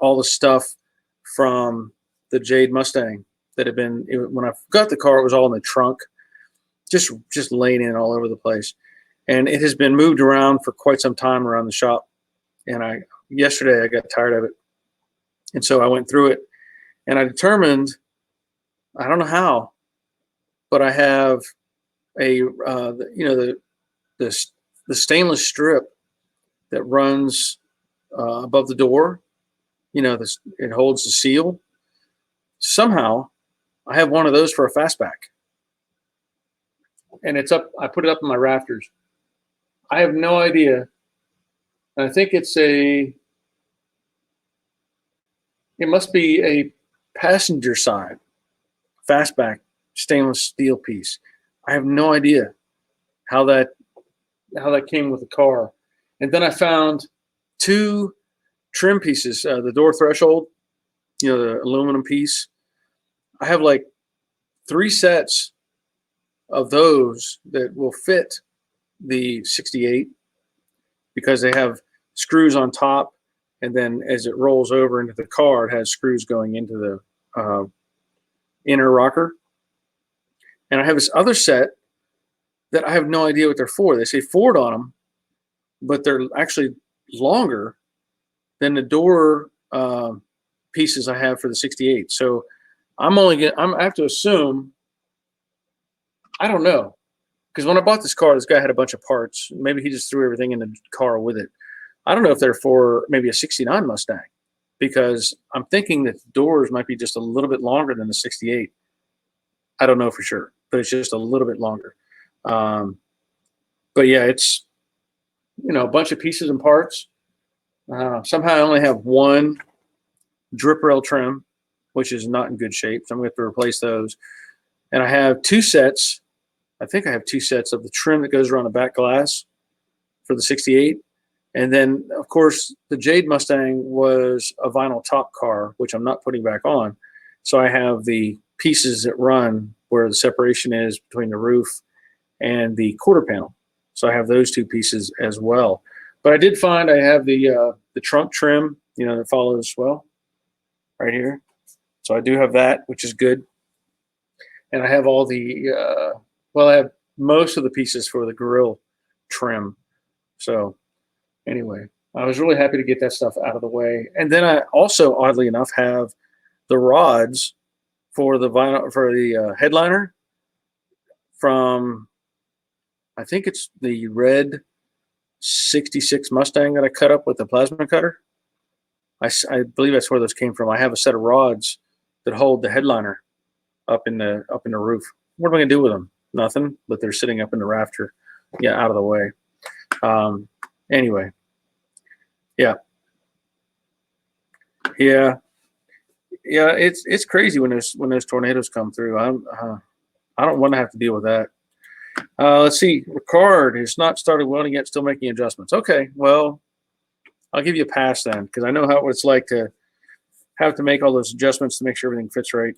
all the stuff from the Jade Mustang that had been, when I got the car, it was all in the trunk, just laying in all over the place. And it has been moved around for quite some time around the shop. And yesterday I got tired of it. And so I went through it and I determined, I don't know how, but I have the stainless strip that runs above the door, it holds the seal. Somehow I have one of those for a fastback. And it's up, I put it up in my rafters. I have no idea. I think it must be a passenger side fastback stainless steel piece. I have no idea how that came with the car. And then I found two trim pieces, the door threshold, the aluminum piece. I have like 3 sets of those that will fit the 68 because they have screws on top And then as it rolls over into the car, it has screws going into the inner rocker. And I have this other set that I have no idea what they're for. They say Ford on them, but they're actually longer than the door pieces I have for the 68. So I have to assume, I don't know. Because when I bought this car, this guy had a bunch of parts. Maybe he just threw everything in the car with it. I don't know if they're for maybe a 69 Mustang, because I'm thinking that the doors might be just a little bit longer than the 68. I don't know for sure, but it's just a little bit longer. But yeah, it's, a bunch of pieces and parts. Somehow I only have one drip rail trim, which is not in good shape. So I'm going to have to replace those. And I have two sets. I think I have two sets of the trim that goes around the back glass for the 68. And then, of course, the Jade Mustang was a vinyl top car, which I'm not putting back on. So I have the pieces that run where the separation is between the roof and the quarter panel. So I have those two pieces as well. But I did find I have the trunk trim, that follows well right here. So I do have that, which is good. And I have all the, I have most of the pieces for the grill trim. So anyway, I was really happy to get that stuff out of the way. And then I also, oddly enough, have the rods for the vinyl, for the headliner from, I think it's the red 66 Mustang that I cut up with the plasma cutter. I believe that's where those came from. I have a set of rods that hold the headliner up in the roof. What am I gonna do with them? Nothing, but they're sitting up in the rafter. Yeah, out of the way. Anyway, yeah. It's crazy when those tornadoes come through. I don't want to have to deal with that. Let's see. Ricard has not started welding yet, still making adjustments. Okay, well, I'll give you a pass then, because I know how it's like to have to make all those adjustments to make sure everything fits right.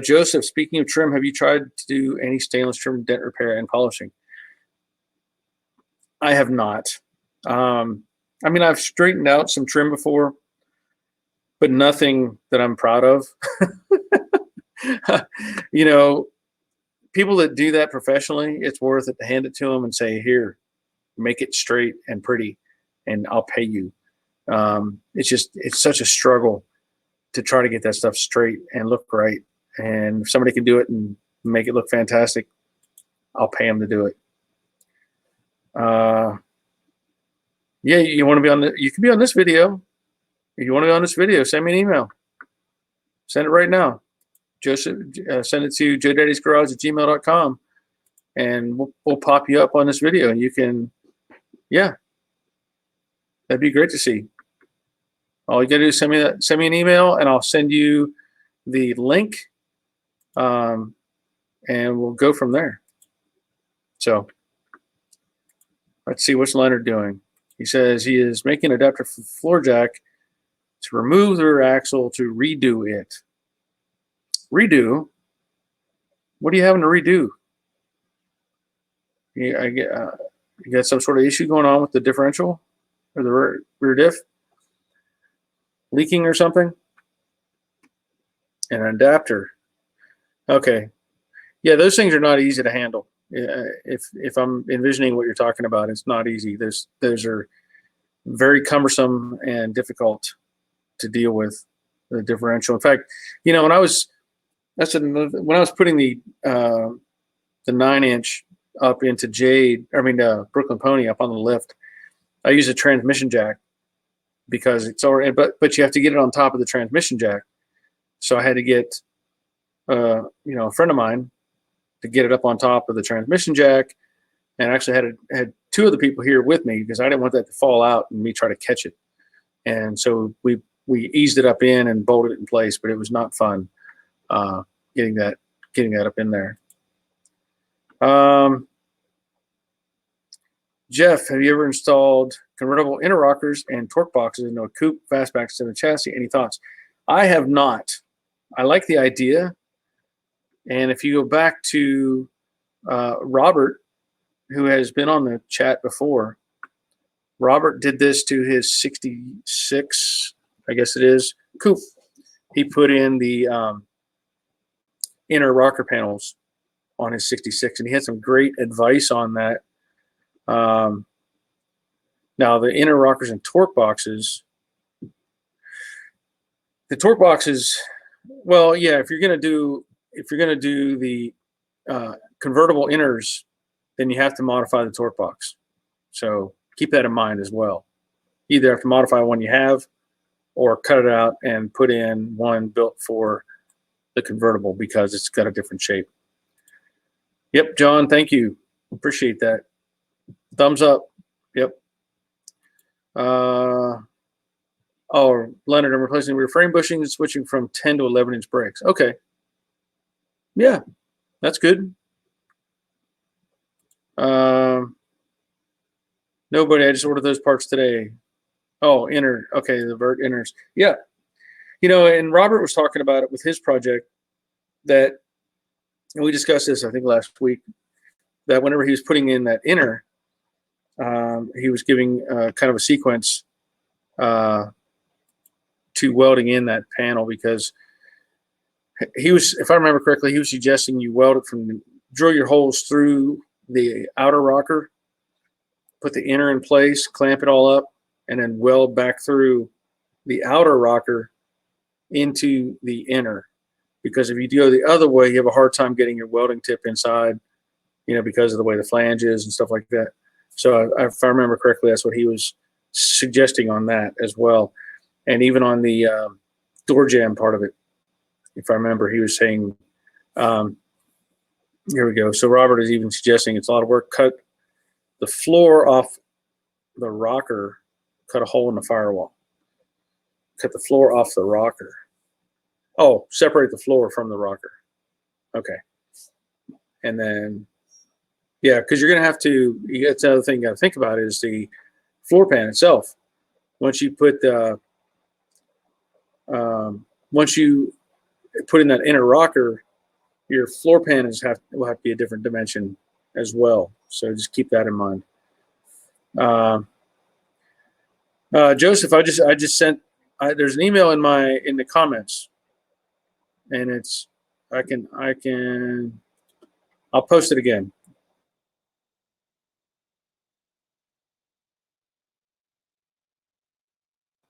Joseph, speaking of trim, have you tried to do any stainless trim dent repair and polishing? I have not. I've straightened out some trim before, but nothing that I'm proud of. People that do that professionally, it's worth it to hand it to them and say, here, make it straight and pretty, and I'll pay you. It's such a struggle to try to get that stuff straight and look right. And if somebody can do it and make it look fantastic, I'll pay them to do it. Yeah, you want to be on you can be on this video. If you want to be on this video, send me an email. Send it right now. Joseph, send it to joedaddysgarage@gmail.com, and we'll pop you up on this video, and you can, yeah, that'd be great to see. All you gotta do is send me an email, and I'll send you the link, and we'll go from there. So let's see, what's Leonard doing? He says he is making an adapter for the floor jack to remove the rear axle to redo it. Redo? What are you having to redo? You got some sort of issue going on with the differential or the rear diff? Leaking or something? And an adapter. Okay. Yeah, those things are not easy to handle. If I'm envisioning what you're talking about, it's not easy. Those are very cumbersome and difficult to deal with, the differential. In fact, when I was putting the 9-inch up into Brooklyn Pony up on the lift, I used a transmission jack because it's already, but you have to get it on top of the transmission jack. So I had to get, a friend of mine to get it up on top of the transmission jack, and I actually had two of the people here with me because I didn't want that to fall out and me try to catch it. And so we eased it up in and bolted it in place, but it was not fun getting that up in there. Jeff, have you ever installed convertible interrockers and torque boxes into a coupe fastback to the chassis? Any thoughts? I have not. I like the idea. And if you go back to Robert, who has been on the chat before, Robert did this to his 66, I guess it is, coupe. He put in the inner rocker panels on his 66, and he had some great advice on that. Now the inner rockers and torque boxes, the torque boxes, well, yeah, if you're gonna do the convertible inners, then you have to modify the torque box. So keep that in mind as well. Either have to modify one you have, or cut it out and put in one built for the convertible because it's got a different shape. Yep, John, thank you. Appreciate that. Thumbs up. Yep. Oh, Leonard, I'm replacing rear frame bushing and switching from 10 to 11-inch brakes. Okay. Yeah, that's good. Nobody, I just ordered those parts today. Oh, inner. Okay, the vert inners. Yeah. And Robert was talking about it with his project that, and we discussed this, I think, last week, that whenever he was putting in that inner, he was giving kind of a sequence to welding in that panel, because he was, if I remember correctly, he was suggesting you weld it drill your holes through the outer rocker, put the inner in place, clamp it all up, and then weld back through the outer rocker into the inner. Because if you go the other way, you have a hard time getting your welding tip inside, because of the way the flange is and stuff like that. So if I remember correctly, that's what he was suggesting on that as well. And even on the door jamb part of it, if I remember, he was saying, here we go. So Robert is even suggesting it's a lot of work. Cut the floor off the rocker, cut a hole in the firewall. Cut the floor off the rocker. Oh, separate the floor from the rocker. Okay. And then, yeah, because you're going to have to, that's the other thing you got to think about is the floor pan itself. Once you put once you put in that inner rocker, your floor pan will have to be a different dimension as well. So just keep that in mind. Joseph, I just sent. There's an email in the comments, and it's I'll post it again.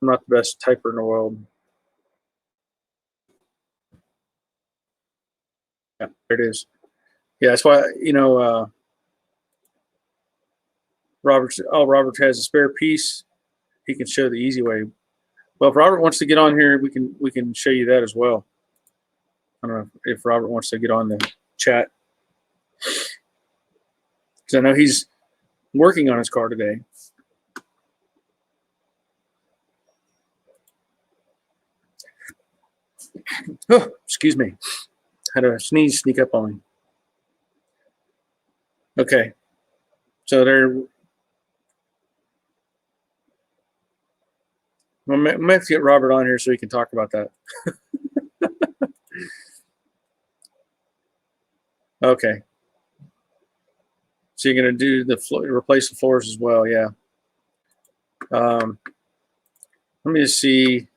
I'm not the best typer in the world. Yeah, there it is. Yeah, that's why Robert has a spare piece. He can show the easy way. Well, if Robert wants to get on here, we can show you that as well. I don't know if Robert wants to get on the chat, because I know he's working on his car today. Oh, excuse me. Had a sneeze sneak up on me. Okay. So we might have to get Robert on here so he can talk about that. Okay. So you're going to do replace the floors as well, yeah. Let me just see.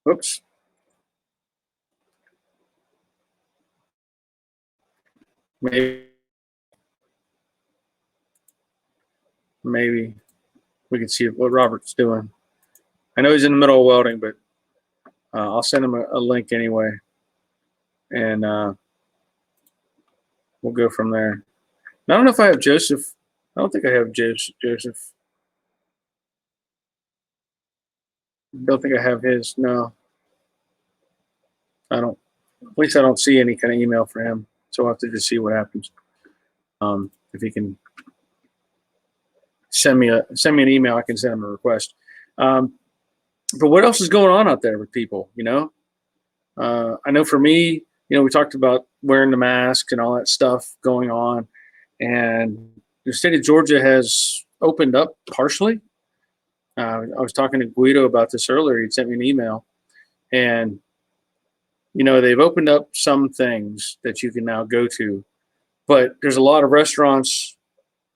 Oops. Maybe we can see what Robert's doing. I know he's in the middle of welding, but I'll send him a link anyway, and we'll go from there. I don't know if I have Joseph. I don't think I have Joseph. Don't think I have his. No, I don't. At least I don't see any kind of email for him. So I'll have to just see what happens. If he can send me an email, I can send him a request. But what else is going on out there with people? I know for me, we talked about wearing the mask and all that stuff going on, and the state of Georgia has opened up partially. I was talking to Guido about this earlier. He sent me an email, and they've opened up some things that you can now go to But there's a lot of restaurants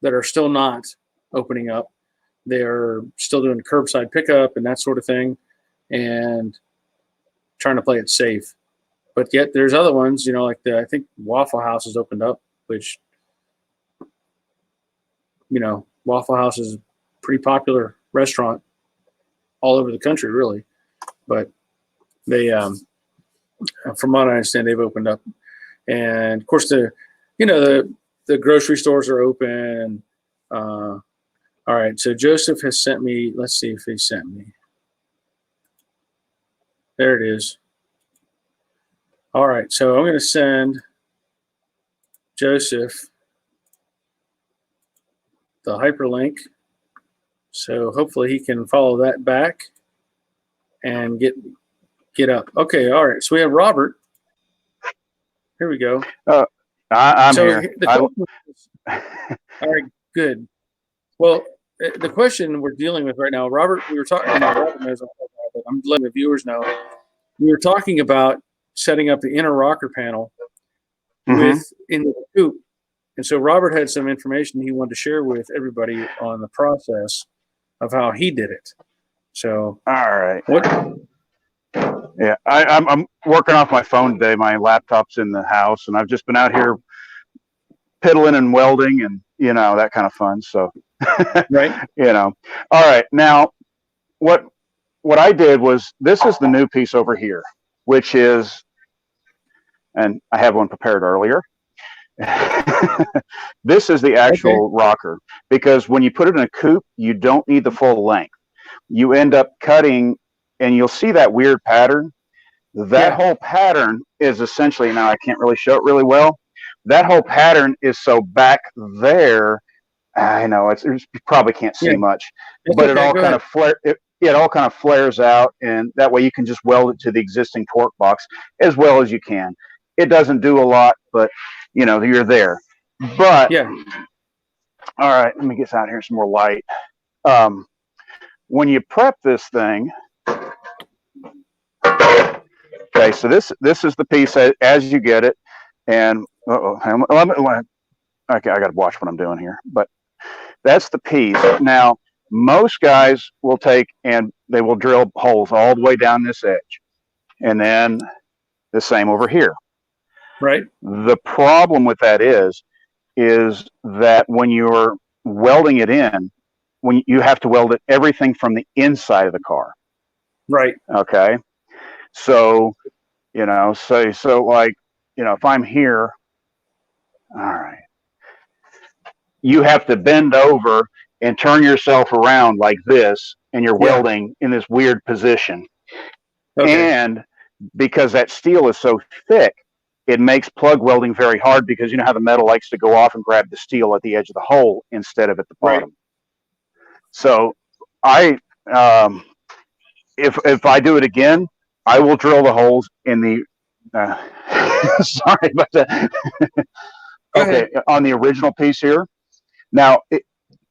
that are still not opening up. They're still doing curbside pickup and that sort of thing, and trying to play it safe. But yet there's other ones, like I think Waffle House has opened up, which, Waffle House is a pretty popular restaurant all over the country, really. But they, from what I understand, they've opened up, and of course the grocery stores are open. All right, so Joseph has sent me. Let's see if he sent me. There it is. All right, so I'm going to send Joseph the hyperlink. So hopefully he can follow that back and get up. Okay, all right. So we have Robert. Here we go. I'm here. All right, good. Well, the question we're dealing with right now, Robert, we were talking. Robert knows all about it. I'm letting the viewers know. We were talking about setting up the inner rocker panel in the coupe. And so Robert had some information he wanted to share with everybody on the process of how he did it. So, all right. What? Yeah, I'm working off my phone today. My laptop's in the house, and I've just been out here piddling and welding and, that kind of fun. So, right. All right. Now, what I did was, this is the new piece over here, which is, and I have one prepared earlier. This is the actual rocker, because when you put it in a coupe, you don't need the full length. You end up cutting, and you'll see that weird pattern. That whole pattern is essentially, now I can't really show it really well. That whole pattern is so back there. I know you probably can't see much, but it all kind of it all kind of flares out, and that way you can just weld it to the existing torque box as well as you can. It doesn't do a lot, but you're there. But all right, let me get out here some more light. When you prep this thing, okay, so this is the piece as you get it, and okay, I got to watch what I'm doing here, but that's the piece. Now, most guys will take and they will drill holes all the way down this edge, and then the same over here. Right. The problem with that is that when you're welding it in, when you have to weld it everything from the inside of the car. Right. Okay. So, so like, if I'm here, all right, you have to bend over and turn yourself around like this, and you're welding in this weird position. Okay. And because that steel is so thick, it makes plug welding very hard, because how the metal likes to go off and grab the steel at the edge of the hole instead of at the bottom. Right. So if I do it again, I will drill the holes in the sorry about that. Okay, on the original piece here. Now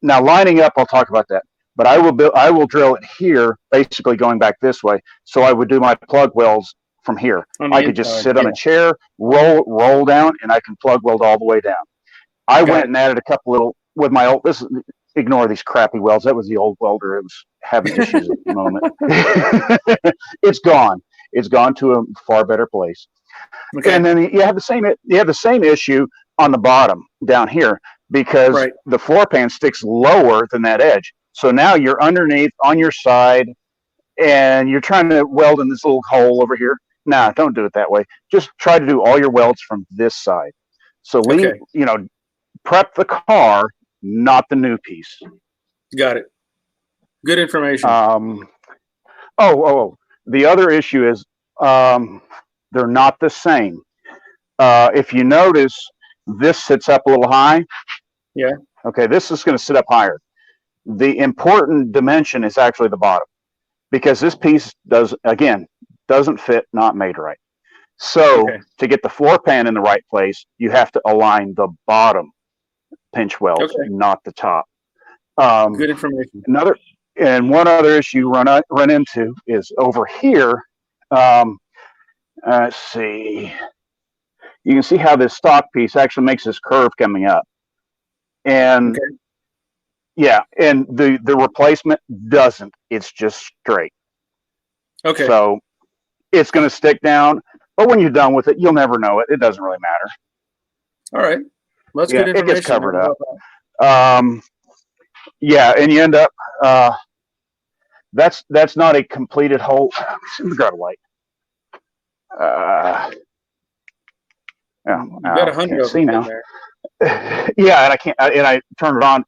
lining up, I'll talk about that. But I will drill it here, basically going back this way. So I would do my plug welds from here. I could just sit on a chair, roll down, and I can plug weld all the way down. I went and added a couple little with my old. Ignore these crappy welds. That was the old welder. It was having issues at the moment. It's gone. It's gone to a far better place. Okay. And then you have the same issue on the bottom down here, because the floor pan sticks lower than that edge. So now you're underneath on your side, and you're trying to weld in this little hole over here. Nah, don't do it that way. Just try to do all your welds from this side. So prep the car, not the new piece. Got it. Good information. The other issue is they're not the same. If you notice, this sits up a little high. Yeah. Okay, this is going to sit up higher. The important dimension is actually the bottom, because this piece doesn't fit, not made right. So to get the floor pan in the right place, you have to align the bottom pinch welds, not the top. Good information. One other issue you run into is over here. Let's see. you can see how this stock piece actually makes this curve coming up. And Okay. yeah, and the replacement doesn't. It's just straight. Okay. So it's going to stick down. But when you're done with it, you'll never know it. It doesn't really matter. All right. Well, that's Yeah, good it gets information. covered up. Yeah, and you end up. That's not a completed hole. Let me grab a light. Yeah, You got 100 of see them in now. there. Yeah, and I can't. And I turned it on.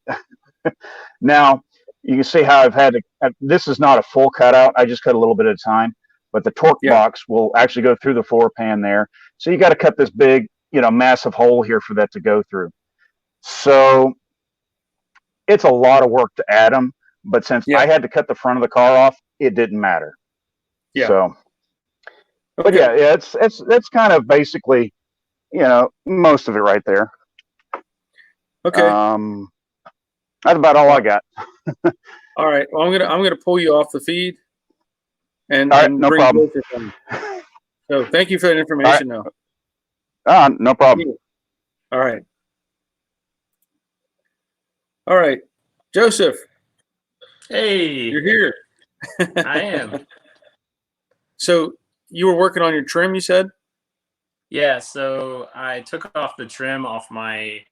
Now you can see how I've had to. This is not a full cutout. I just cut a little bit at a time. But the torque box will actually go through the floor pan there. So you got to cut this big, massive hole here for that to go through. So it's a lot of work to add them. But since I had to cut the front of the car off, it didn't matter. Yeah. So, but yeah, it's kind of basically, most of it right there. Okay. That's about all I got. All right. Well, I'm gonna pull you off the feed, and no bring problem. So thank you for that information. Now. No problem. All right. All right, Joseph. Hey, you're here. I am. So you were working on your trim, you said? Yeah. So I took off the trim off my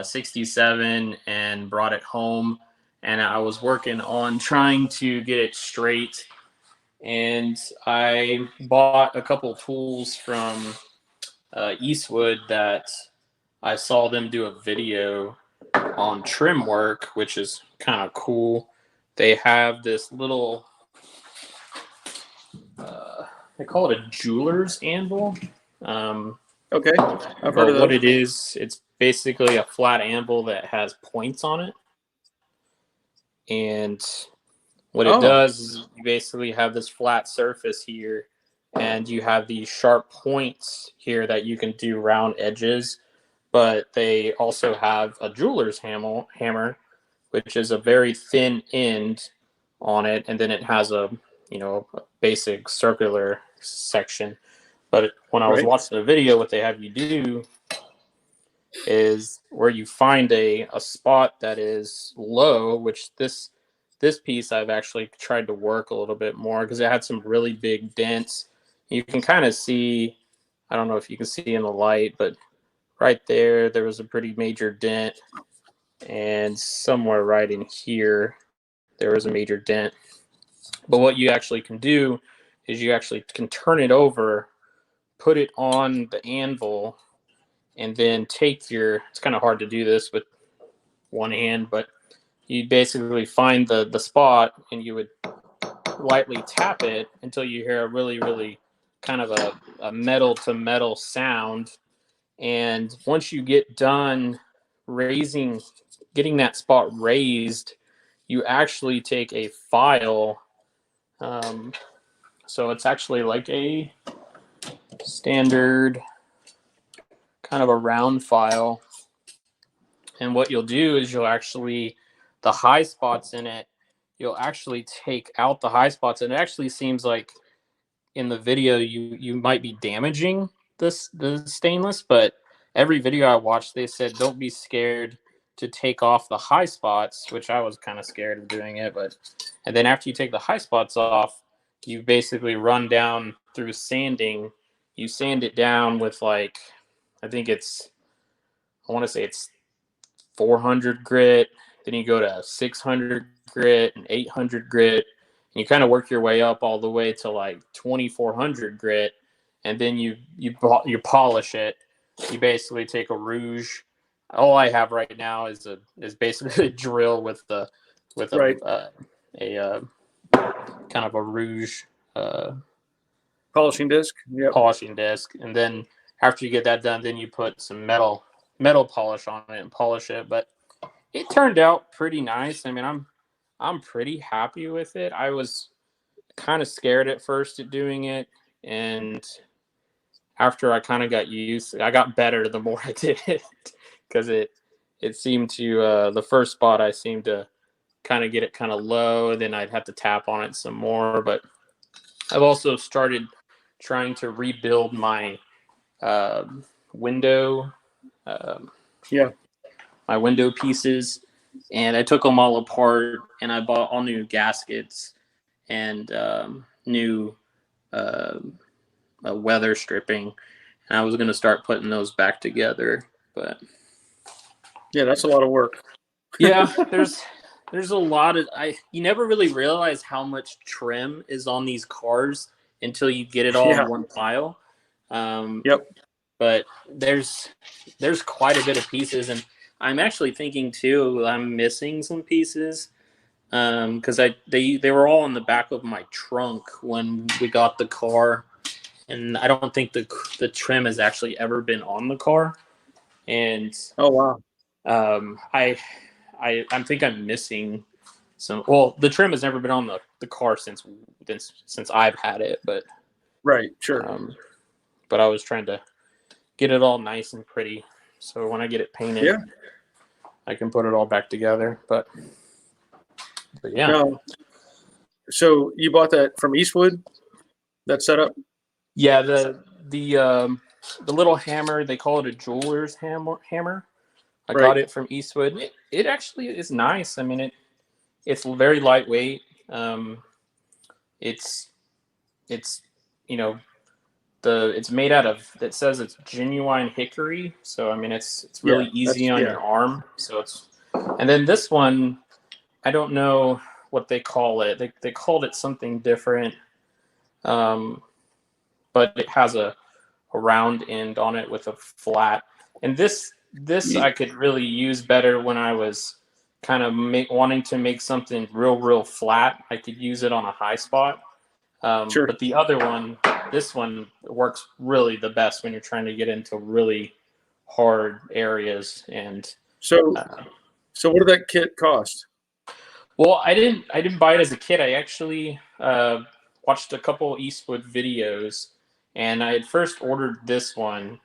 67 and brought it home, and I was working on trying to get it straight. And I bought a couple tools from Eastwood that I saw them do a video on trim work, which is kind of cool. They have this little, they call it a jeweler's anvil. Okay, I've heard of that. What it is, it's basically a flat anvil that has points on it. And what it does is you basically have this flat surface here, and you have these sharp points here that you can do round edges. But they also have a jeweler's hammer, which is a very thin end on it, and then it has a a basic circular section. But when I was watching the video, what they have you do is where you find a spot that is low, which this piece I've actually tried to work a little bit more because it had some really big dents. You can kind of see, I don't know if you can see in the light, but right there was a pretty major dent, and somewhere right in here there was a major dent. But what you actually can do is you actually can turn it over, put it on the anvil, and then take it's kind of hard to do this with one hand, but you basically find the spot, and you would lightly tap it until you hear a really, really kind of a metal to metal sound. And once you get done getting that spot raised, you actually take a file. So it's actually like a standard kind of a round file. And what you'll do is the high spots in it, you'll actually take out the high spots. And it actually seems like in the video you might be damaging the stainless, but every video I watched, they said don't be scared to take off the high spots, which I was kind of scared of doing it. And then after you take the high spots off, you basically run down through sanding. You sand it down with I want to say it's 400 grit. Then you go to 600 grit and 800 grit. And you kind of work your way up all the way to 2400 grit. And then you polish it. You basically take a rouge. All I have right now is basically a drill with a kind of a rouge polishing disc. Yep. Polishing disc. And then after you get that done, then you put some metal polish on it and polish it. But it turned out pretty nice. I mean, I'm pretty happy with it. I was kind of scared at first at doing it, and after I kind of got used, I got better the more I did it, because it seemed to the first spot I seemed to kind of get it kind of low, then I'd have to tap on it some more. But I've also started trying to rebuild my window, Yeah. my window pieces, and I took them all apart, and I bought all new gaskets and new weather stripping, and I was going to start putting those back together, but Yeah, that's a lot of work. yeah, there's a lot of you never really realize how much trim is on these cars until you get it all Yeah. in one pile. Yep. But there's quite a bit of pieces, and I'm actually thinking too I'm missing some pieces because they were all in the back of my trunk when we got the car, and I don't think the trim has actually ever been on the car, and Oh wow. I think I'm missing some. Well, the trim has never been on the car since I've had it, but Right. Sure. but I was trying to get it all nice and pretty, so when I get it painted, Yeah. I can put it all back together. But yeah. No. So you bought that from Eastwood? That setup? Yeah, the little hammer, they call it a jeweler's hammer. I Right. got it from Eastwood. It actually is nice. I mean, it's very lightweight. It's you know it's made out of, it says it's genuine hickory, so I mean it's really easy on your arm. So and then this one, I don't know what they call it. They called it something different, but it has a round end on it with a flat. And this I could really use better when I was kind of wanting to make something real flat. I could use it on a high spot. Sure. But the other one, this one works really the best when you're trying to get into really hard areas. And So what did that kit cost? well, I didn't buy it as a kit. I actually watched a couple Eastwood videos, and I had first ordered this one,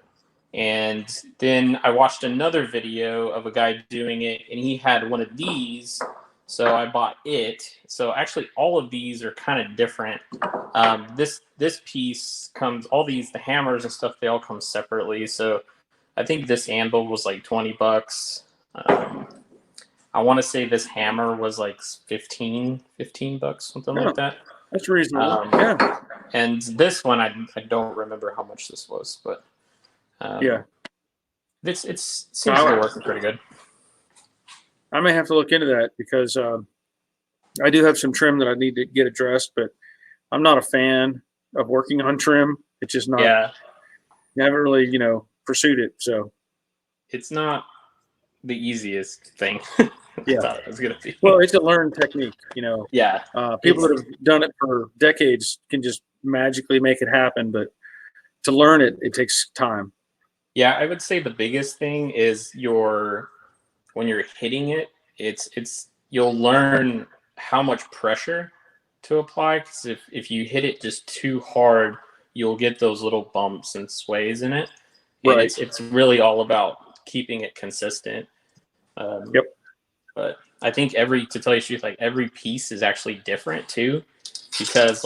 and then I watched another video of a guy doing it, and he had one of these, so I bought it. So actually, all of these are kind of different. This piece comes, all these, the hammers and stuff, they all come separately. So I think this anvil was like $20. I want to say this hammer was like 15 bucks, something like that. That's reasonable. Yeah. And this one, I don't remember how much this was, but Yeah. it seems to be working pretty good. I may have to look into that because I do have some trim that I need to get addressed, but I'm not a fan of working on trim. It's just not. Yeah. I haven't really, pursued it. So it's not the easiest thing. Yeah. I thought it was gonna be. Well, it's a learned technique, Yeah. People that have done it for decades can just magically make it happen, but to learn it, it takes time. Yeah, I would say the biggest thing is when you're hitting it, it's you'll learn how much pressure to apply, because if you hit it just too hard, you'll get those little bumps and sways in it. And Right. it's really all about keeping it consistent. Yep. But I think to tell you the truth, like every piece is actually different too, because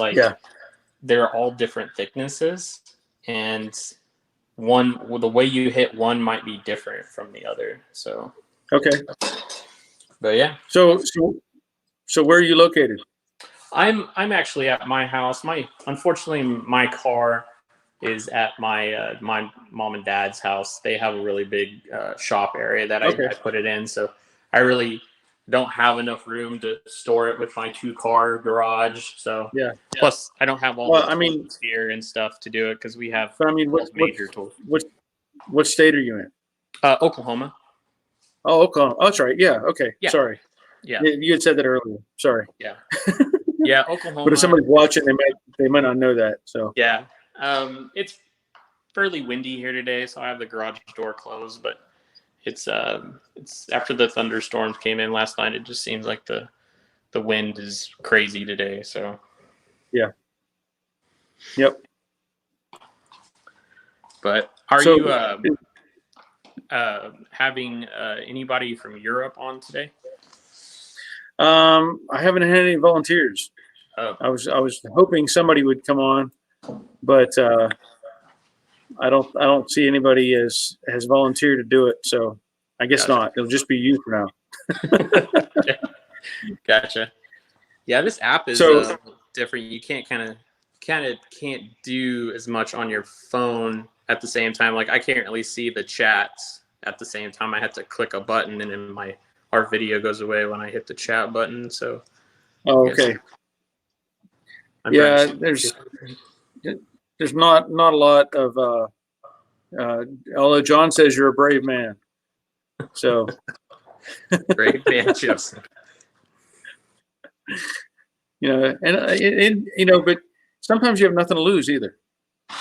they're all different thicknesses, and the way you hit one might be different from the other. So Okay. but yeah. So where are you located? I'm actually at my house. Unfortunately my car is at my my mom and dad's house. They have a really big shop area that I put it in, so I really don't have enough room to store it with my 2-car garage. So Yeah. Plus, I don't have all the tools here and stuff to do it, because we have major tools. What state are you in? Oklahoma. Oh, Oklahoma. Oh, that's right. Yeah. Okay. Yeah. Sorry. Yeah. You had said that earlier. Sorry. Yeah. Yeah, Oklahoma. But if somebody's watching, they might not know that. So yeah, it's fairly windy here today, so I have the garage door closed. But it's after the thunderstorms came in last night. It just seems like the wind is crazy today. So yeah. Yep. But are you having anybody from Europe on today? I haven't had any volunteers. Oh. I was hoping somebody would come on, but I don't see anybody has volunteered to do it. So I guess Gotcha. not. It'll just be you for now. Gotcha. Yeah, this app is So different. You can't do as much on your phone at the same time. Like I can't really see the chats at the same time. I have to click a button, and then our video goes away when I hit the chat button. So okay. Yeah, there's not a lot of although John says you're a brave man. So brave man Joseph. You know, and but sometimes you have nothing to lose either.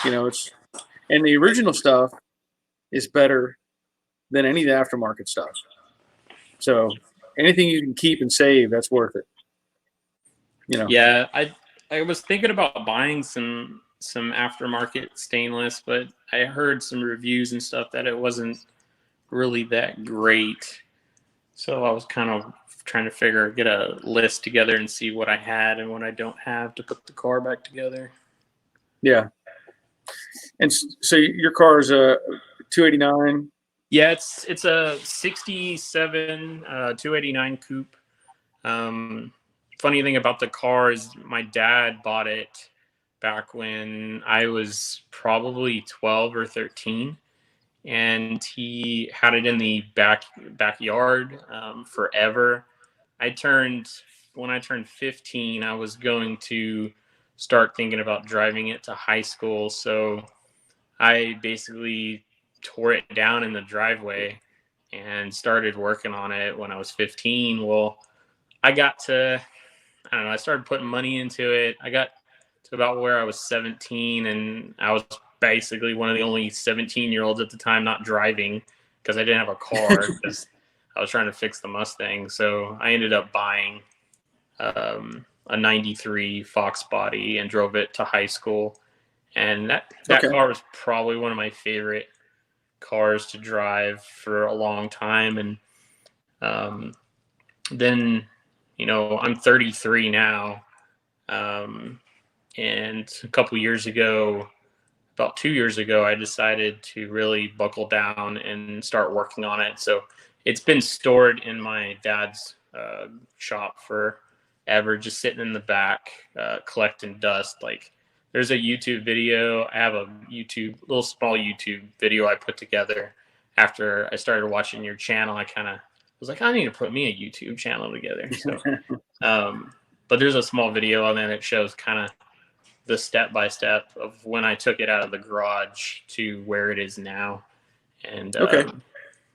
And the original stuff is better than any of the aftermarket stuff. So anything you can keep and save, that's worth it. Yeah, I was thinking about buying some aftermarket stainless, but I heard some reviews and stuff that it wasn't really that great. So I was kind of trying to get a list together and see what I had and what I don't have to put the car back together. Yeah. And so your car is a 289? Yeah, it's a 67 289 coupe. Funny thing about the car is my dad bought it back when I was probably 12 or 13, and he had it in the backyard forever. When I turned 15, I was going to start thinking about driving it to high school, so I basically tore it down in the driveway and started working on it when I was 15. Well, I don't know, I started putting money into it. I got to about where I was 17, and I was basically one of the only 17-year-olds at the time not driving because I didn't have a car because I was trying to fix the Mustang. So I ended up buying a 93 Fox body and drove it to high school. And that car was probably one of my favorite cars to drive for a long time. And then, I'm 33 now. And a couple years ago, about 2 years ago, I decided to really buckle down and start working on it. So it's been stored in my dad's shop forever, just sitting in the back, collecting dust. Like, there's a YouTube video. I have a little small YouTube video I put together after I started watching your channel. I kind of was like, I need to put me a YouTube channel together. So, but there's a small video on there that shows kind of the step-by-step of when I took it out of the garage to where it is now. And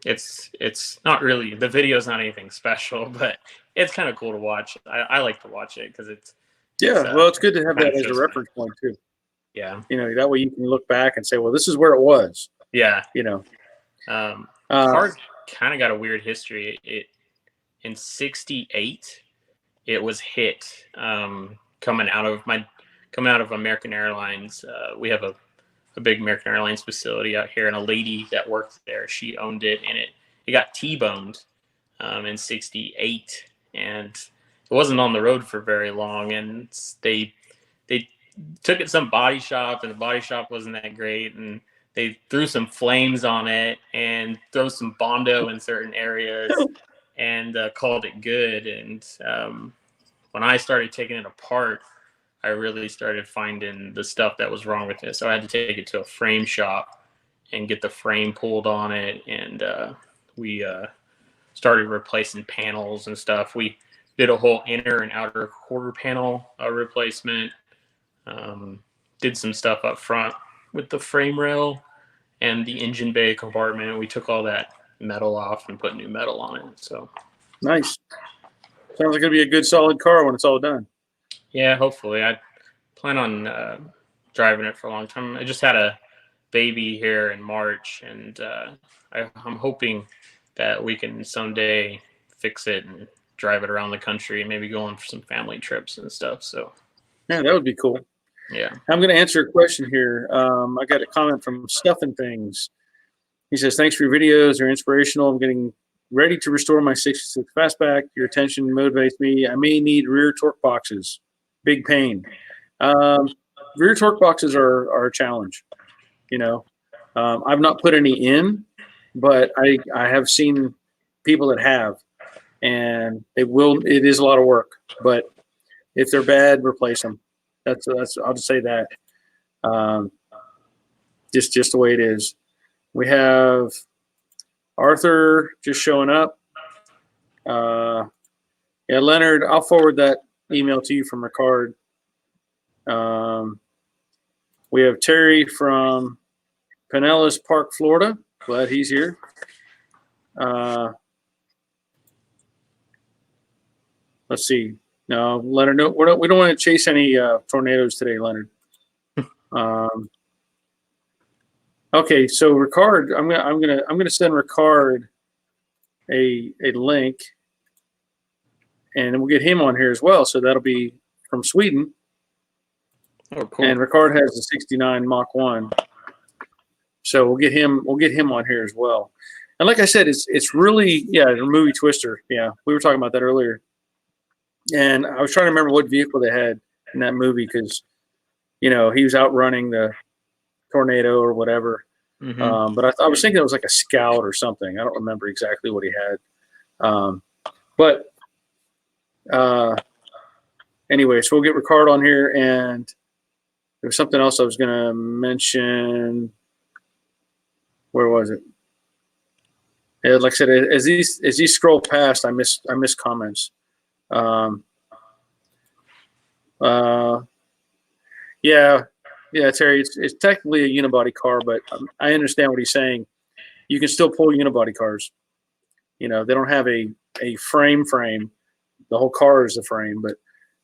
it's not really, the video is not anything special, but it's kind of cool to watch. I like to watch it because it's good to have that as a reference point too. Yeah. That way you can look back and say, well, this is where it was. Yeah. Car kind of got a weird history. In 68, it was hit coming out of American Airlines. We have a big American Airlines facility out here, and a lady that worked there, she owned it, and it got T-boned in 68, and it wasn't on the road for very long, and they took it to some body shop, and the body shop wasn't that great, and they threw some flames on it and throw some Bondo in certain areas and called it good. And when I started taking it apart, I really started finding the stuff that was wrong with it. So I had to take it to a frame shop and get the frame pulled on it. And we started replacing panels and stuff. We did a whole inner and outer quarter panel replacement. Did some stuff up front with the frame rail and the engine bay compartment. We took all that metal off and put new metal on it. So nice. Sounds like it'll be a good solid car when it's all done. Yeah, hopefully. I plan on driving it for a long time. I just had a baby here in March, and I'm hoping that we can someday fix it and drive it around the country and maybe go on for some family trips and stuff. So yeah, that would be cool. Yeah. I'm going to answer a question here. I got a comment from Stuffing Things. He says, thanks for your videos. They're inspirational. I'm getting ready to restore my 66 Fastback. Your attention motivates me. I may need rear torque boxes. Big pain. Rear torque boxes are a challenge. I've not put any in, but I have seen people that have, and it is a lot of work, but if they're bad, replace them. That's I'll just say that. Um, just the way it is. We have Arthur just showing up. Yeah, Leonard, I'll forward that email to you from Ricard. We have Terry from Pinellas Park, Florida. Glad he's here. Let's see. No, Leonard, no, we don't want to chase any tornadoes today, Leonard. Okay, so Ricard, I'm gonna send Ricard a link, and we'll get him on here as well. So that'll be from Sweden. Oh, cool. And Ricard has the 69 Mach 1. So we'll get him on here as well. And like I said, it's really, the movie Twister. Yeah, we were talking about that earlier. And I was trying to remember what vehicle they had in that movie because, he was outrunning the tornado or whatever. Mm-hmm. But I was thinking it was like a Scout or something. I don't remember exactly what he had. But anyway, so we'll get Ricard on here, and there was something else I was going to mention. Where was it? Yeah, like I said, as these scroll past, I miss comments. Yeah, Terry, it's technically a unibody car, but I understand what he's saying. You can still pull unibody cars. They don't have a frame. The whole car is the frame, but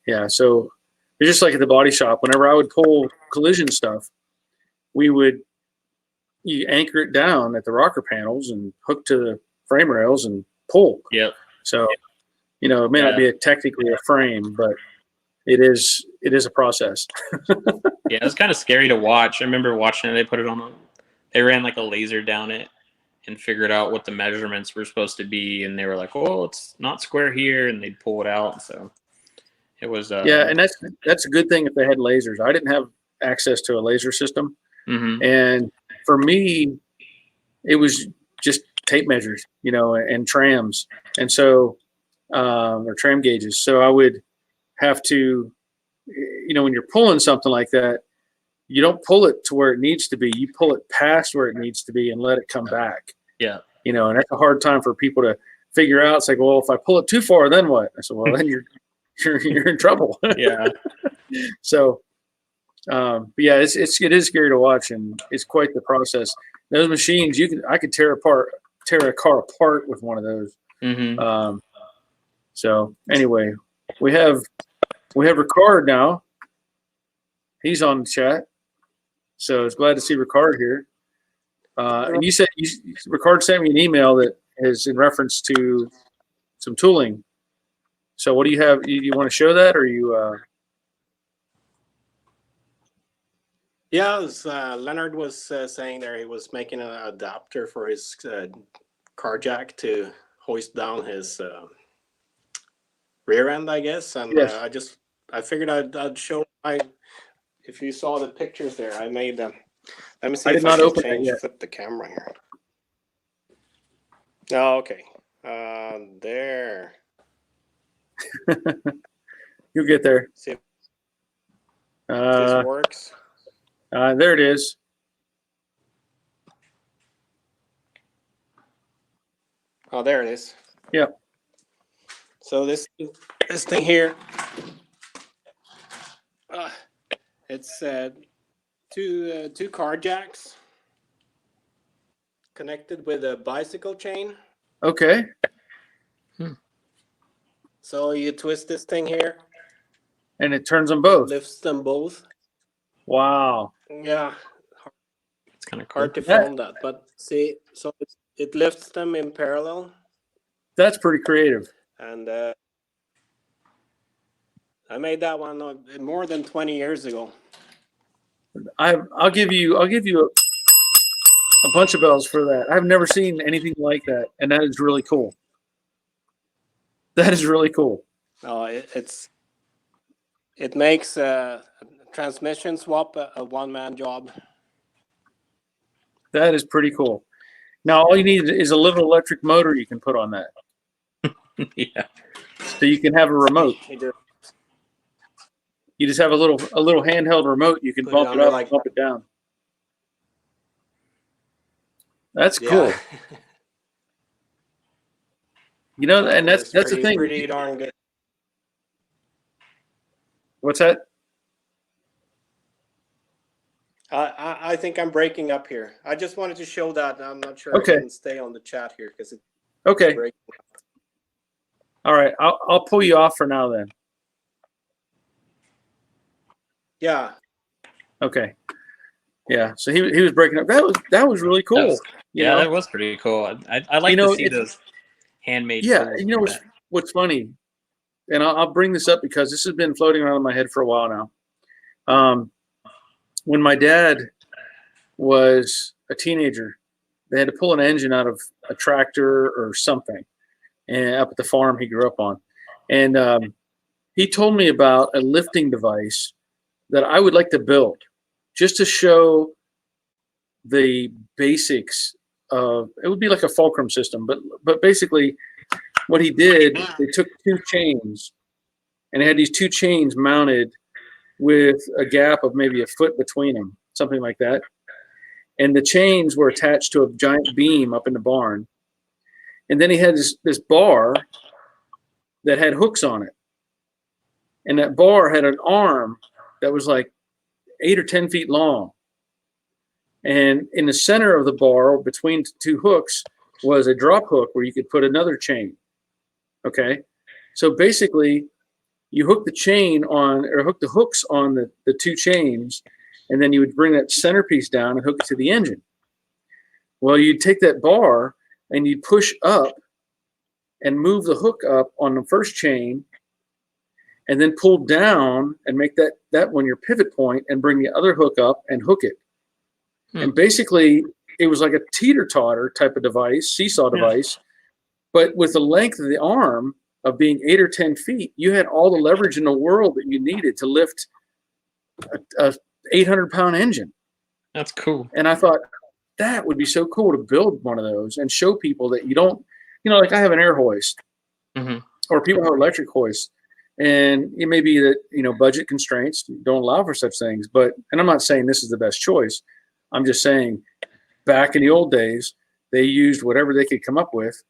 yeah. So it's just like at the body shop. Whenever I would pull collision stuff, you anchor it down at the rocker panels and hook to the frame rails and pull. Yep. So it may not be technically a frame, but it is a process. Yeah, it's kind of scary to watch. I remember watching it. They put it on. They ran like a laser down it and figured out what the measurements were supposed to be, and they were like, "Oh, it's not square here," and they'd pull it out. So it was. And that's a good thing if they had lasers. I didn't have access to a laser system, and for me, it was just tape measures, and trams, and so or tram gauges. So I would have to, when you're pulling something like that, you don't pull it to where it needs to be. You pull it past where it needs to be and let it come back. Yeah. And that's a hard time for people to figure out. It's like, well, if I pull it too far, then what? I said, well, then you're in trouble. Yeah. So, but yeah, it is scary to watch, and it's quite the process. Those machines, I could tear a car apart with one of those. Mm-hmm. So anyway, we have Ricard now. He's on the chat, so it's glad to see Ricard here. And you said Ricard sent me an email that is in reference to some tooling. So what do you have? You want to show that, or you? Yeah, Leonard was saying there he was making an adapter for his car jack to hoist down his rear end, I guess. And Yes. I figured I'd show. If you saw the pictures there, I made them. Let me see if I can flip the camera here. Oh, okay. There. You'll get there. See if this works. There it is. Oh, there it is. Yep. So this thing here, it's two car jacks connected with a bicycle chain. Okay. So you twist this thing here, And it turns them both. lifts them both. Wow. Yeah, It's kind of hard to film that, but see, so it lifts them in parallel. That's pretty creative. And I made that one more than 20 years ago. I'll give you a bunch of bells for that. I've never seen anything like that, and that is really cool. That is really cool. It makes a transmission swap a one-man job. That is pretty cool. Now, all you need is a little electric motor you can put on that. Yeah. So you can have a remote. You just have a little handheld remote. You can Put bump it it under up, bump it down. That's Yeah. cool. You know, and that's the thing. Pretty darn good. What's that? I think I'm breaking up here. I just wanted to show that. I'm not sure Okay. I can stay on the chat here because it's Okay. breaking up. All right. I'll pull you off for now then. Yeah. Okay. Yeah. So he was breaking up. That was really cool. That was pretty cool. I like to see those handmade. Yeah. tools You know like what's funny, and I'll bring this up because this has been floating around in my head for a while now. When my dad was a teenager, they had to pull an engine out of a tractor or something, and up at the farm he grew up on, and he told me about a lifting device that I would like to build, just to show the basics of. It would be like a fulcrum system, but basically, what he did, they took two chains, and they had these two chains mounted with a gap of maybe a foot between them, something like that. And the chains were attached to a giant beam up in the barn. And then he had this bar that had hooks on it. And that bar had an arm that was like 8 or 10 feet long. And in the center of the bar, between two hooks, was a drop hook where you could put another chain. Okay. So basically, you hook the chain on, or hook the hooks on the two chains, and then you would bring that centerpiece down and hook it to the engine. Well, you'd take that bar and you'd push up and move the hook up on the first chain, and then pull down and make that one your pivot point, and bring the other hook up and hook it. And basically, it was like a teeter-totter type of device, seesaw device, but with the length of the arm of being 8 or 10 feet, you had all the leverage in the world that you needed to lift a 800-pound engine. That's cool. And I thought that would be so cool to build one of those and show people that you don't, like I have an air hoist, or people have electric hoists, and it may be that, budget constraints don't allow for such things. But, and I'm not saying this is the best choice. I'm just saying back in the old days, they used whatever they could come up with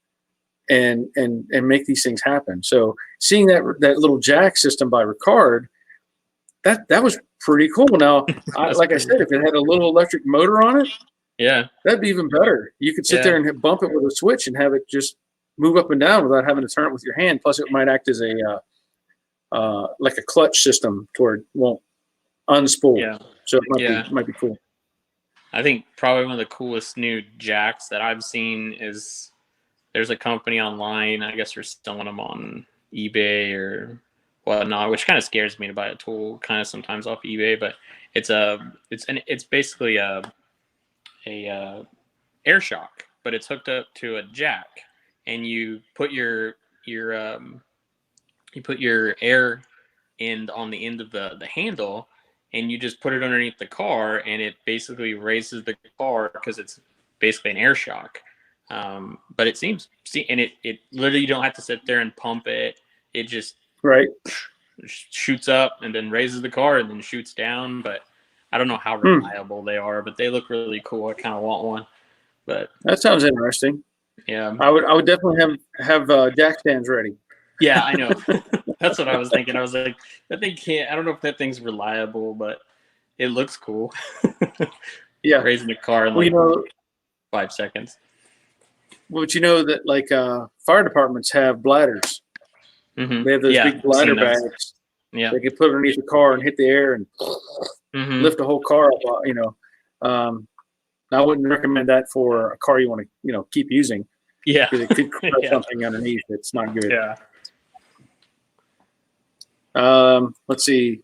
and make these things happen. So seeing that little jack system by Ricard, that was pretty cool. Now, like I said, if it had a little electric motor on it, that'd be even better. You could sit there and bump it with a switch and have it just move up and down without having to turn it with your hand. Plus, it might act as a like a clutch system to where it won't unspool. Yeah. So it might be cool. I think probably one of the coolest new jacks that I've seen is there's a company online. I guess they're selling them on eBay or whatnot, which kind of scares me to buy a tool kind of sometimes off eBay. But it's basically a air shock, but it's hooked up to a jack, and you put your air end on the end of the handle, and you just put it underneath the car, and it basically raises the car because it's basically an air shock. But it seems, and it literally, you don't have to sit there and pump it. It just shoots up and then raises the car and then shoots down. But I don't know how reliable they are, but they look really cool. I kind of want one. But that sounds interesting. Yeah, I would definitely have jack stands ready. Yeah, I know. That's what I was thinking. I was like, that thing can't. I don't know if that thing's reliable, but it looks cool. Yeah, raising the car in 5 seconds. But that like fire departments have bladders. They have those big bladder bags. Yeah, they can put underneath the car and hit the air and lift the whole car up. I wouldn't recommend that for a car you want to keep using. Yeah, because it could crush something underneath. It's not good. Yeah. Let's see.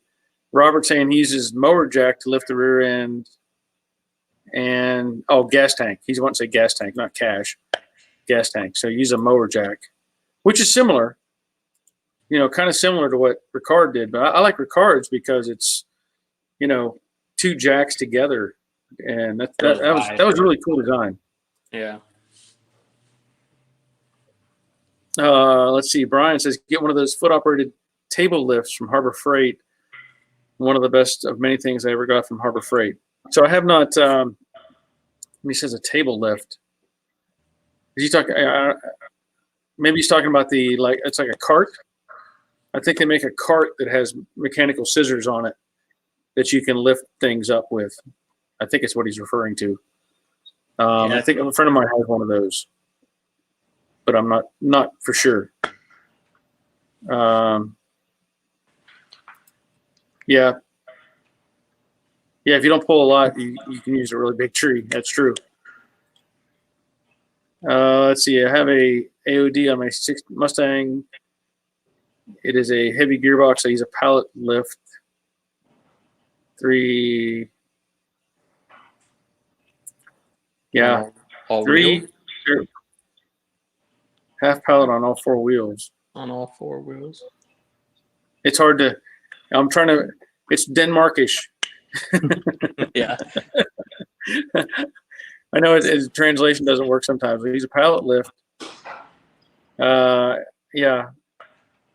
Robert saying he uses mower jack to lift the rear end, and gas tank. He's wanting to say gas tank, not cash. Gas tank. So use a mower jack, which is similar. Kind of similar to what Ricard did, but I like Ricard's because it's, two jacks together and that was a really cool design. Yeah. Let's see. Brian says, get one of those foot-operated table lifts from Harbor Freight. One of the best of many things I ever got from Harbor Freight. So I have not. He says a table lift. Is he talking? Maybe he's talking about it's like a cart. I think they make a cart that has mechanical scissors on it that you can lift things up with. I think it's what he's referring to. I think a friend of mine has one of those, but I'm not for sure. Yeah. If you don't pull a lot, you can use a really big tree. That's true. Let's see. I have a AOD on my Mustang. It is a heavy gearbox. I use a pallet lift. 3. Yeah. All 3. wheels? Half pallet on all 4 wheels. On all 4 wheels. It's hard to. It's Denmarkish. Yeah. I know his translation doesn't work sometimes. But he's a pallet lift. Yeah.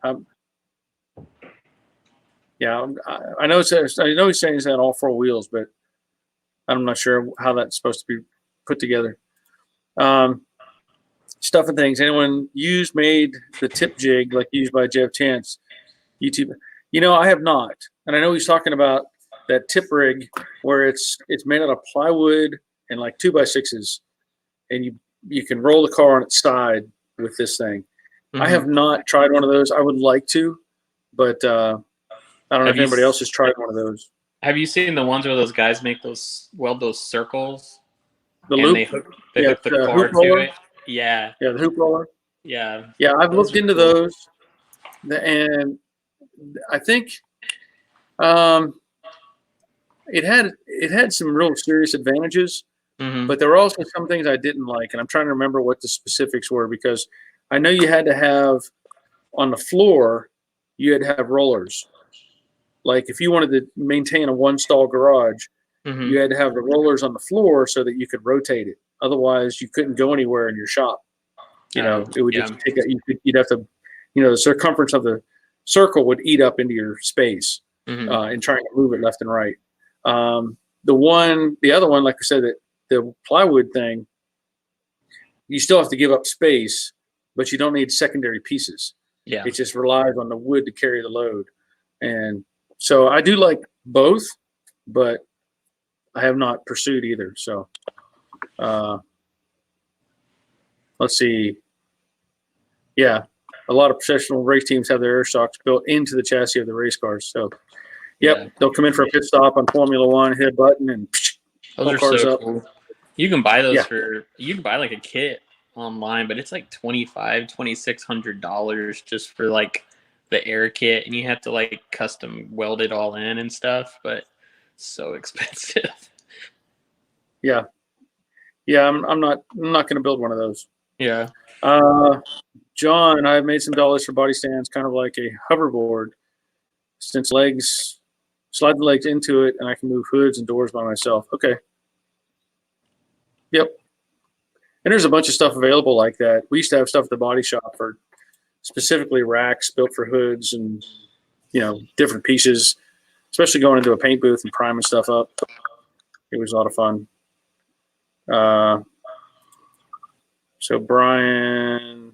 I know he's saying he's on all 4 wheels, but I'm not sure how that's supposed to be put together. Stuff and things. Anyone made the tip jig like used by Jeff Chance? YouTube. I have not, and I know he's talking about that tip rig where it's made out of plywood and like 2x6s, and you can roll the car on its side with this thing. Mm-hmm. I have not tried one of those. I would like to, but I don't know if anybody else has tried one of those. Have you seen the ones where those guys weld those circles? The loop? They hook the car to it. Yeah. Yeah, the hoop roller. Yeah. Yeah, I've looked into those, and I think it had some real serious advantages, but there were also some things I didn't like, and I'm trying to remember what the specifics were, because I know you had to have on the floor, you had to have rollers. Like if you wanted to maintain a 1-stall garage, you had to have the rollers on the floor so that you could rotate it. Otherwise, you couldn't go anywhere in your shop. It would just take you'd have to, the circumference of the circle would eat up into your space in trying to move it left and right. The other one, like I said, that the plywood thing, you still have to give up space, but you don't need secondary pieces. Yeah. It just relies on the wood to carry the load. And so I do like both, but I have not pursued either. So let's see. Yeah, a lot of professional race teams have their air shocks built into the chassis of the race cars. So, they'll come in for a pit stop on Formula One, hit a button, and those are so cool. You can buy those you can buy like a kit online, but it's like $2,600 just for like the air kit, and you have to like custom weld it all in and stuff, but it's so expensive. Yeah, I'm not going to build one of those. Yeah. John, I've made some dollars for body stands, kind of like a hoverboard. Since slide the legs into it, and I can move hoods and doors by myself. Okay. Yep. And there's a bunch of stuff available like that. We used to have stuff at the body shop for specifically racks built for hoods and, different pieces, especially going into a paint booth and priming stuff up. It was a lot of fun. So Brian,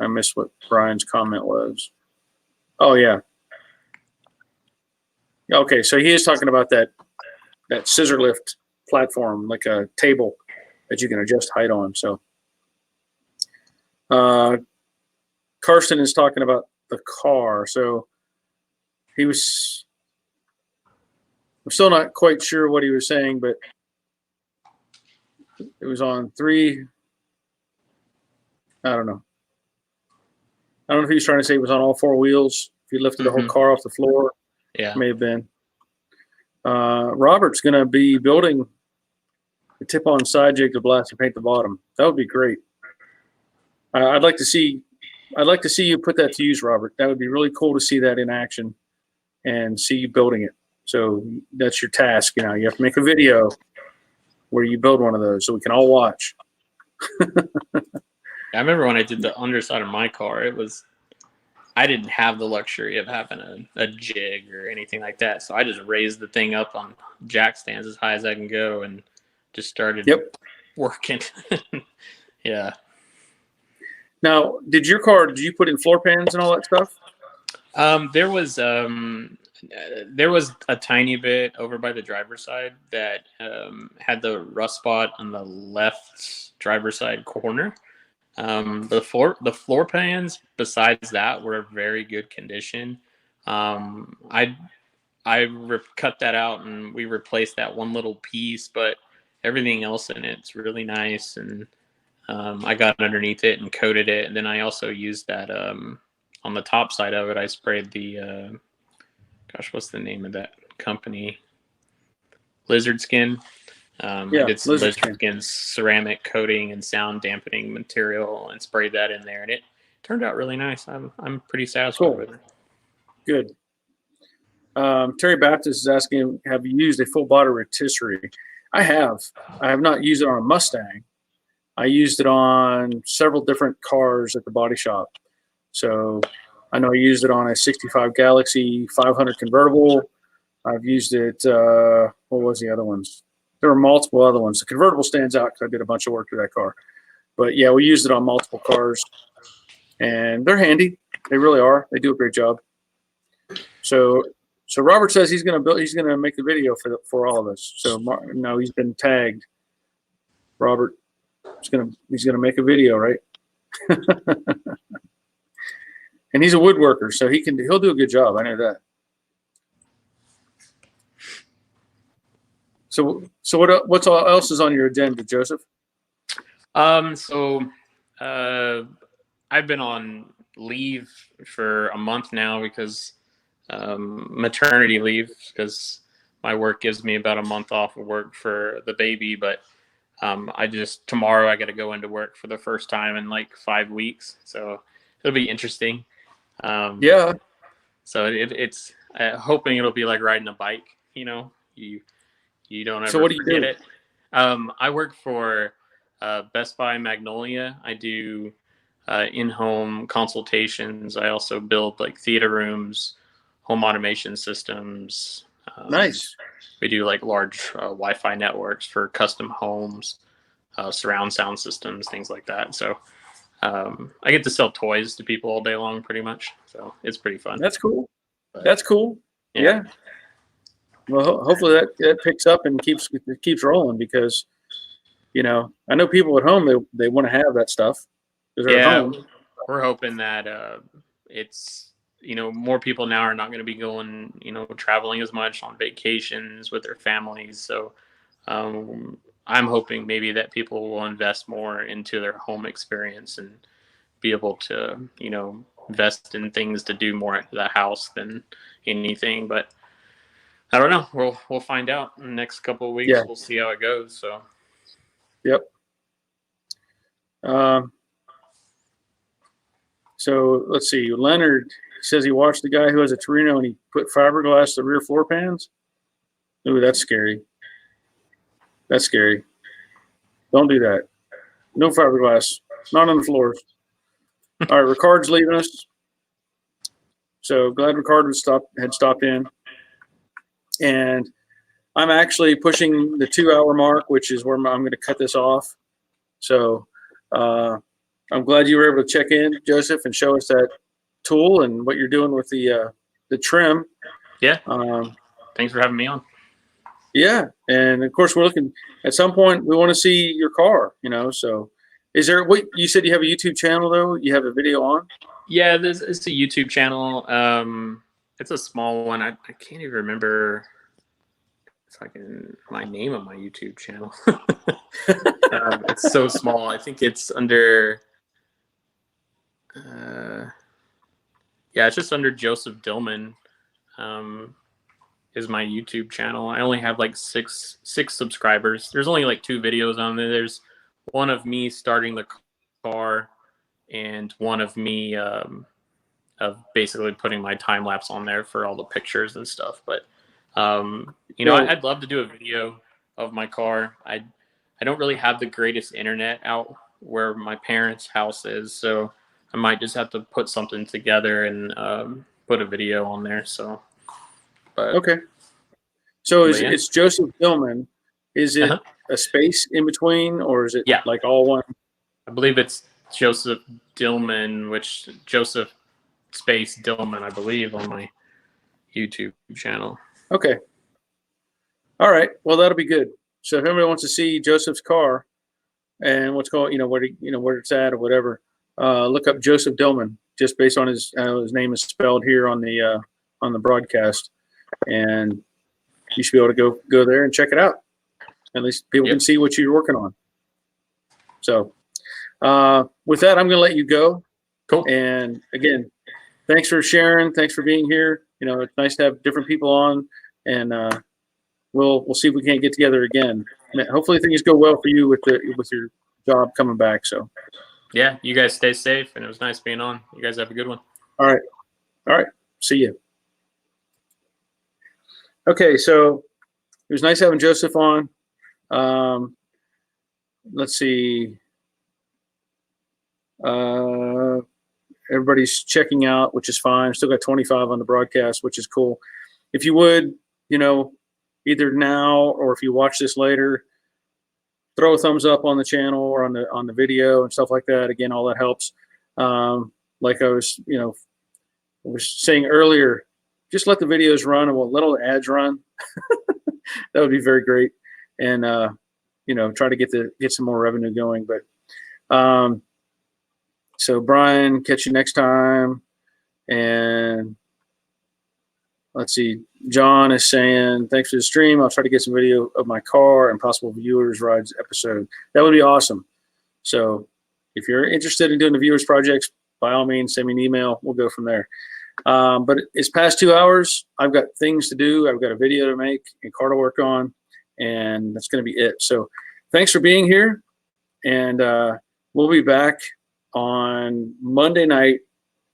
I missed what Brian's comment was. Oh yeah. Okay, so he is talking about that scissor lift platform, like a table that you can adjust height on. So Karsten is talking about the car. So I'm still not quite sure what he was saying, but it was on 3. I don't know. I don't know if he was trying to say it was on all 4 wheels. If he lifted the whole car off the floor, may have been. Robert's going to be building a tip-on side jig to blast and paint the bottom. That would be great. I'd like to see you put that to use, Robert. That would be really cool to see that in action and see you building it. So that's your task. You have to make a video where you build one of those so we can all watch. I remember when I did the underside of my car, I didn't have the luxury of having a jig or anything like that. So I just raised the thing up on jack stands as high as I can go and just started working. Yeah. Now, did you put in floor pans and all that stuff? There was a tiny bit over by the driver's side that had the rust spot on the left driver's side corner. The floor pans besides that were very good condition. I cut that out and we replaced that one little piece, but everything else in it's really nice. And I got underneath it and coated it, and then I also used that on the top side of it. I sprayed the what's the name of that company? Lizard Skin. I did some Lizard Skin ceramic coating and sound dampening material and sprayed that in there, and it turned out really nice. I'm pretty satisfied with it. Good. Terry Baptist is asking, have you used a full body rotisserie? I have. I have not used it on a Mustang. I used it on several different cars at the body shop. So I know I used it on a 65 Galaxy 500 convertible. I've used it. What was the other ones? There were multiple other ones. The convertible stands out because I did a bunch of work to that car. But yeah, we used it on multiple cars, and they're handy. They really are. They do a great job. So Robert says he's going to make a video for all of us. So no, he's been tagged. Robert he's going to make a video, right? And he's a woodworker, so he'll do a good job. I know that. So what's all else is on your agenda, Joseph? So I've been on leave for a month now because maternity leave, because my work gives me about a month off of work for the baby. But tomorrow I got to go into work for the first time in like 5 weeks, so it'll be interesting. Yeah. So it's hoping it'll be like riding a bike. You don't ever. So what do you forget do? It. I work for Best Buy Magnolia. I do in-home consultations. I also build like theater rooms, home automation systems. Nice. We do like large Wi-Fi networks for custom homes, surround sound systems, things like that. So I get to sell toys to people all day long, pretty much. So it's pretty fun. That's cool. That's cool. Yeah. Well, hopefully that picks up and keeps rolling, because I know people at home they want to have that stuff because they're at home. We're hoping that it's more people now are not going to be going traveling as much on vacations with their families. So I'm hoping maybe that people will invest more into their home experience and be able to invest in things to do more at the house than anything. But I don't know. We'll find out in the next couple of weeks. Yeah. We'll see how it goes. So. Yep. So let's see. Leonard says he watched the guy who has a Torino and he put fiberglass to the rear floor pans. Ooh, that's scary. That's scary. Don't do that. No fiberglass. Not on the floors. All right, Ricard's leaving us. So glad Ricard had stopped in. And I'm actually pushing the 2-hour mark, which is where I'm going to cut this off. So I'm glad you were able to check in, Joseph, and show us that tool and what you're doing with the trim. Yeah. Thanks for having me on. Yeah, and of course we're looking at some point. We want to see your car. So is there? What you said you have a YouTube channel though? You have a video on? Yeah, it's a YouTube channel. It's a small one. I can't even remember if I can my name on my YouTube channel. It's so small. I think it's under. It's just under Joseph Dillman. Is my YouTube channel. I only have like six subscribers. There's only like 2 videos on there. There's one of me starting the car and one of me of basically putting my time lapse on there for all the pictures and stuff. But I'd love to do a video of my car. I don't really have the greatest internet out where my parents' house is, so I might just have to put something together and put a video on there. So, but Okay. So yeah. it's Joseph Dillman. Is it Uh-huh. a space in between, or is it Yeah. like all one? I believe it's Joseph Dillman, which Joseph space Dillman, I believe, on my YouTube channel. Okay. All right. Well, that'll be good. So if anybody wants to see Joseph's car and what's going, where it's at or whatever, look up Joseph Dillman just based on his name is spelled here on the broadcast, and you should be able to go there and check it out. At least people can see what you're working on. So with that, I'm going to let you go. Cool. And again, thanks for sharing. Thanks for being here. It's nice to have different people on, and we'll see if we can't get together again. Hopefully things go well for you with your job coming back. So yeah, you guys stay safe, and it was nice being on. You guys have a good one. All right. See you. Okay, so it was nice having Joseph on. Let's see. Everybody's checking out, which is fine. Still got 25 on the broadcast, which is cool. If you would, either now or if you watch this later, throw a thumbs up on the channel or on the video and stuff like that. Again, all that helps. Like I was saying earlier, just let the videos run and we'll let all the ads run. That would be very great. And try to get some more revenue going. But so Brian, catch you next time. And let's see, John is saying, thanks for the stream. I'll try to get some video of my car and possible viewers rides episode. That would be awesome. So if you're interested in doing the viewers projects, by all means, send me an email. We'll go from there. But it's past 2 hours. I've got things to do. I've got a video to make and car to work on, and that's going to be it. So thanks for being here. And we'll be back on Monday night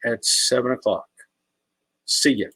at 7 o'clock. See ya.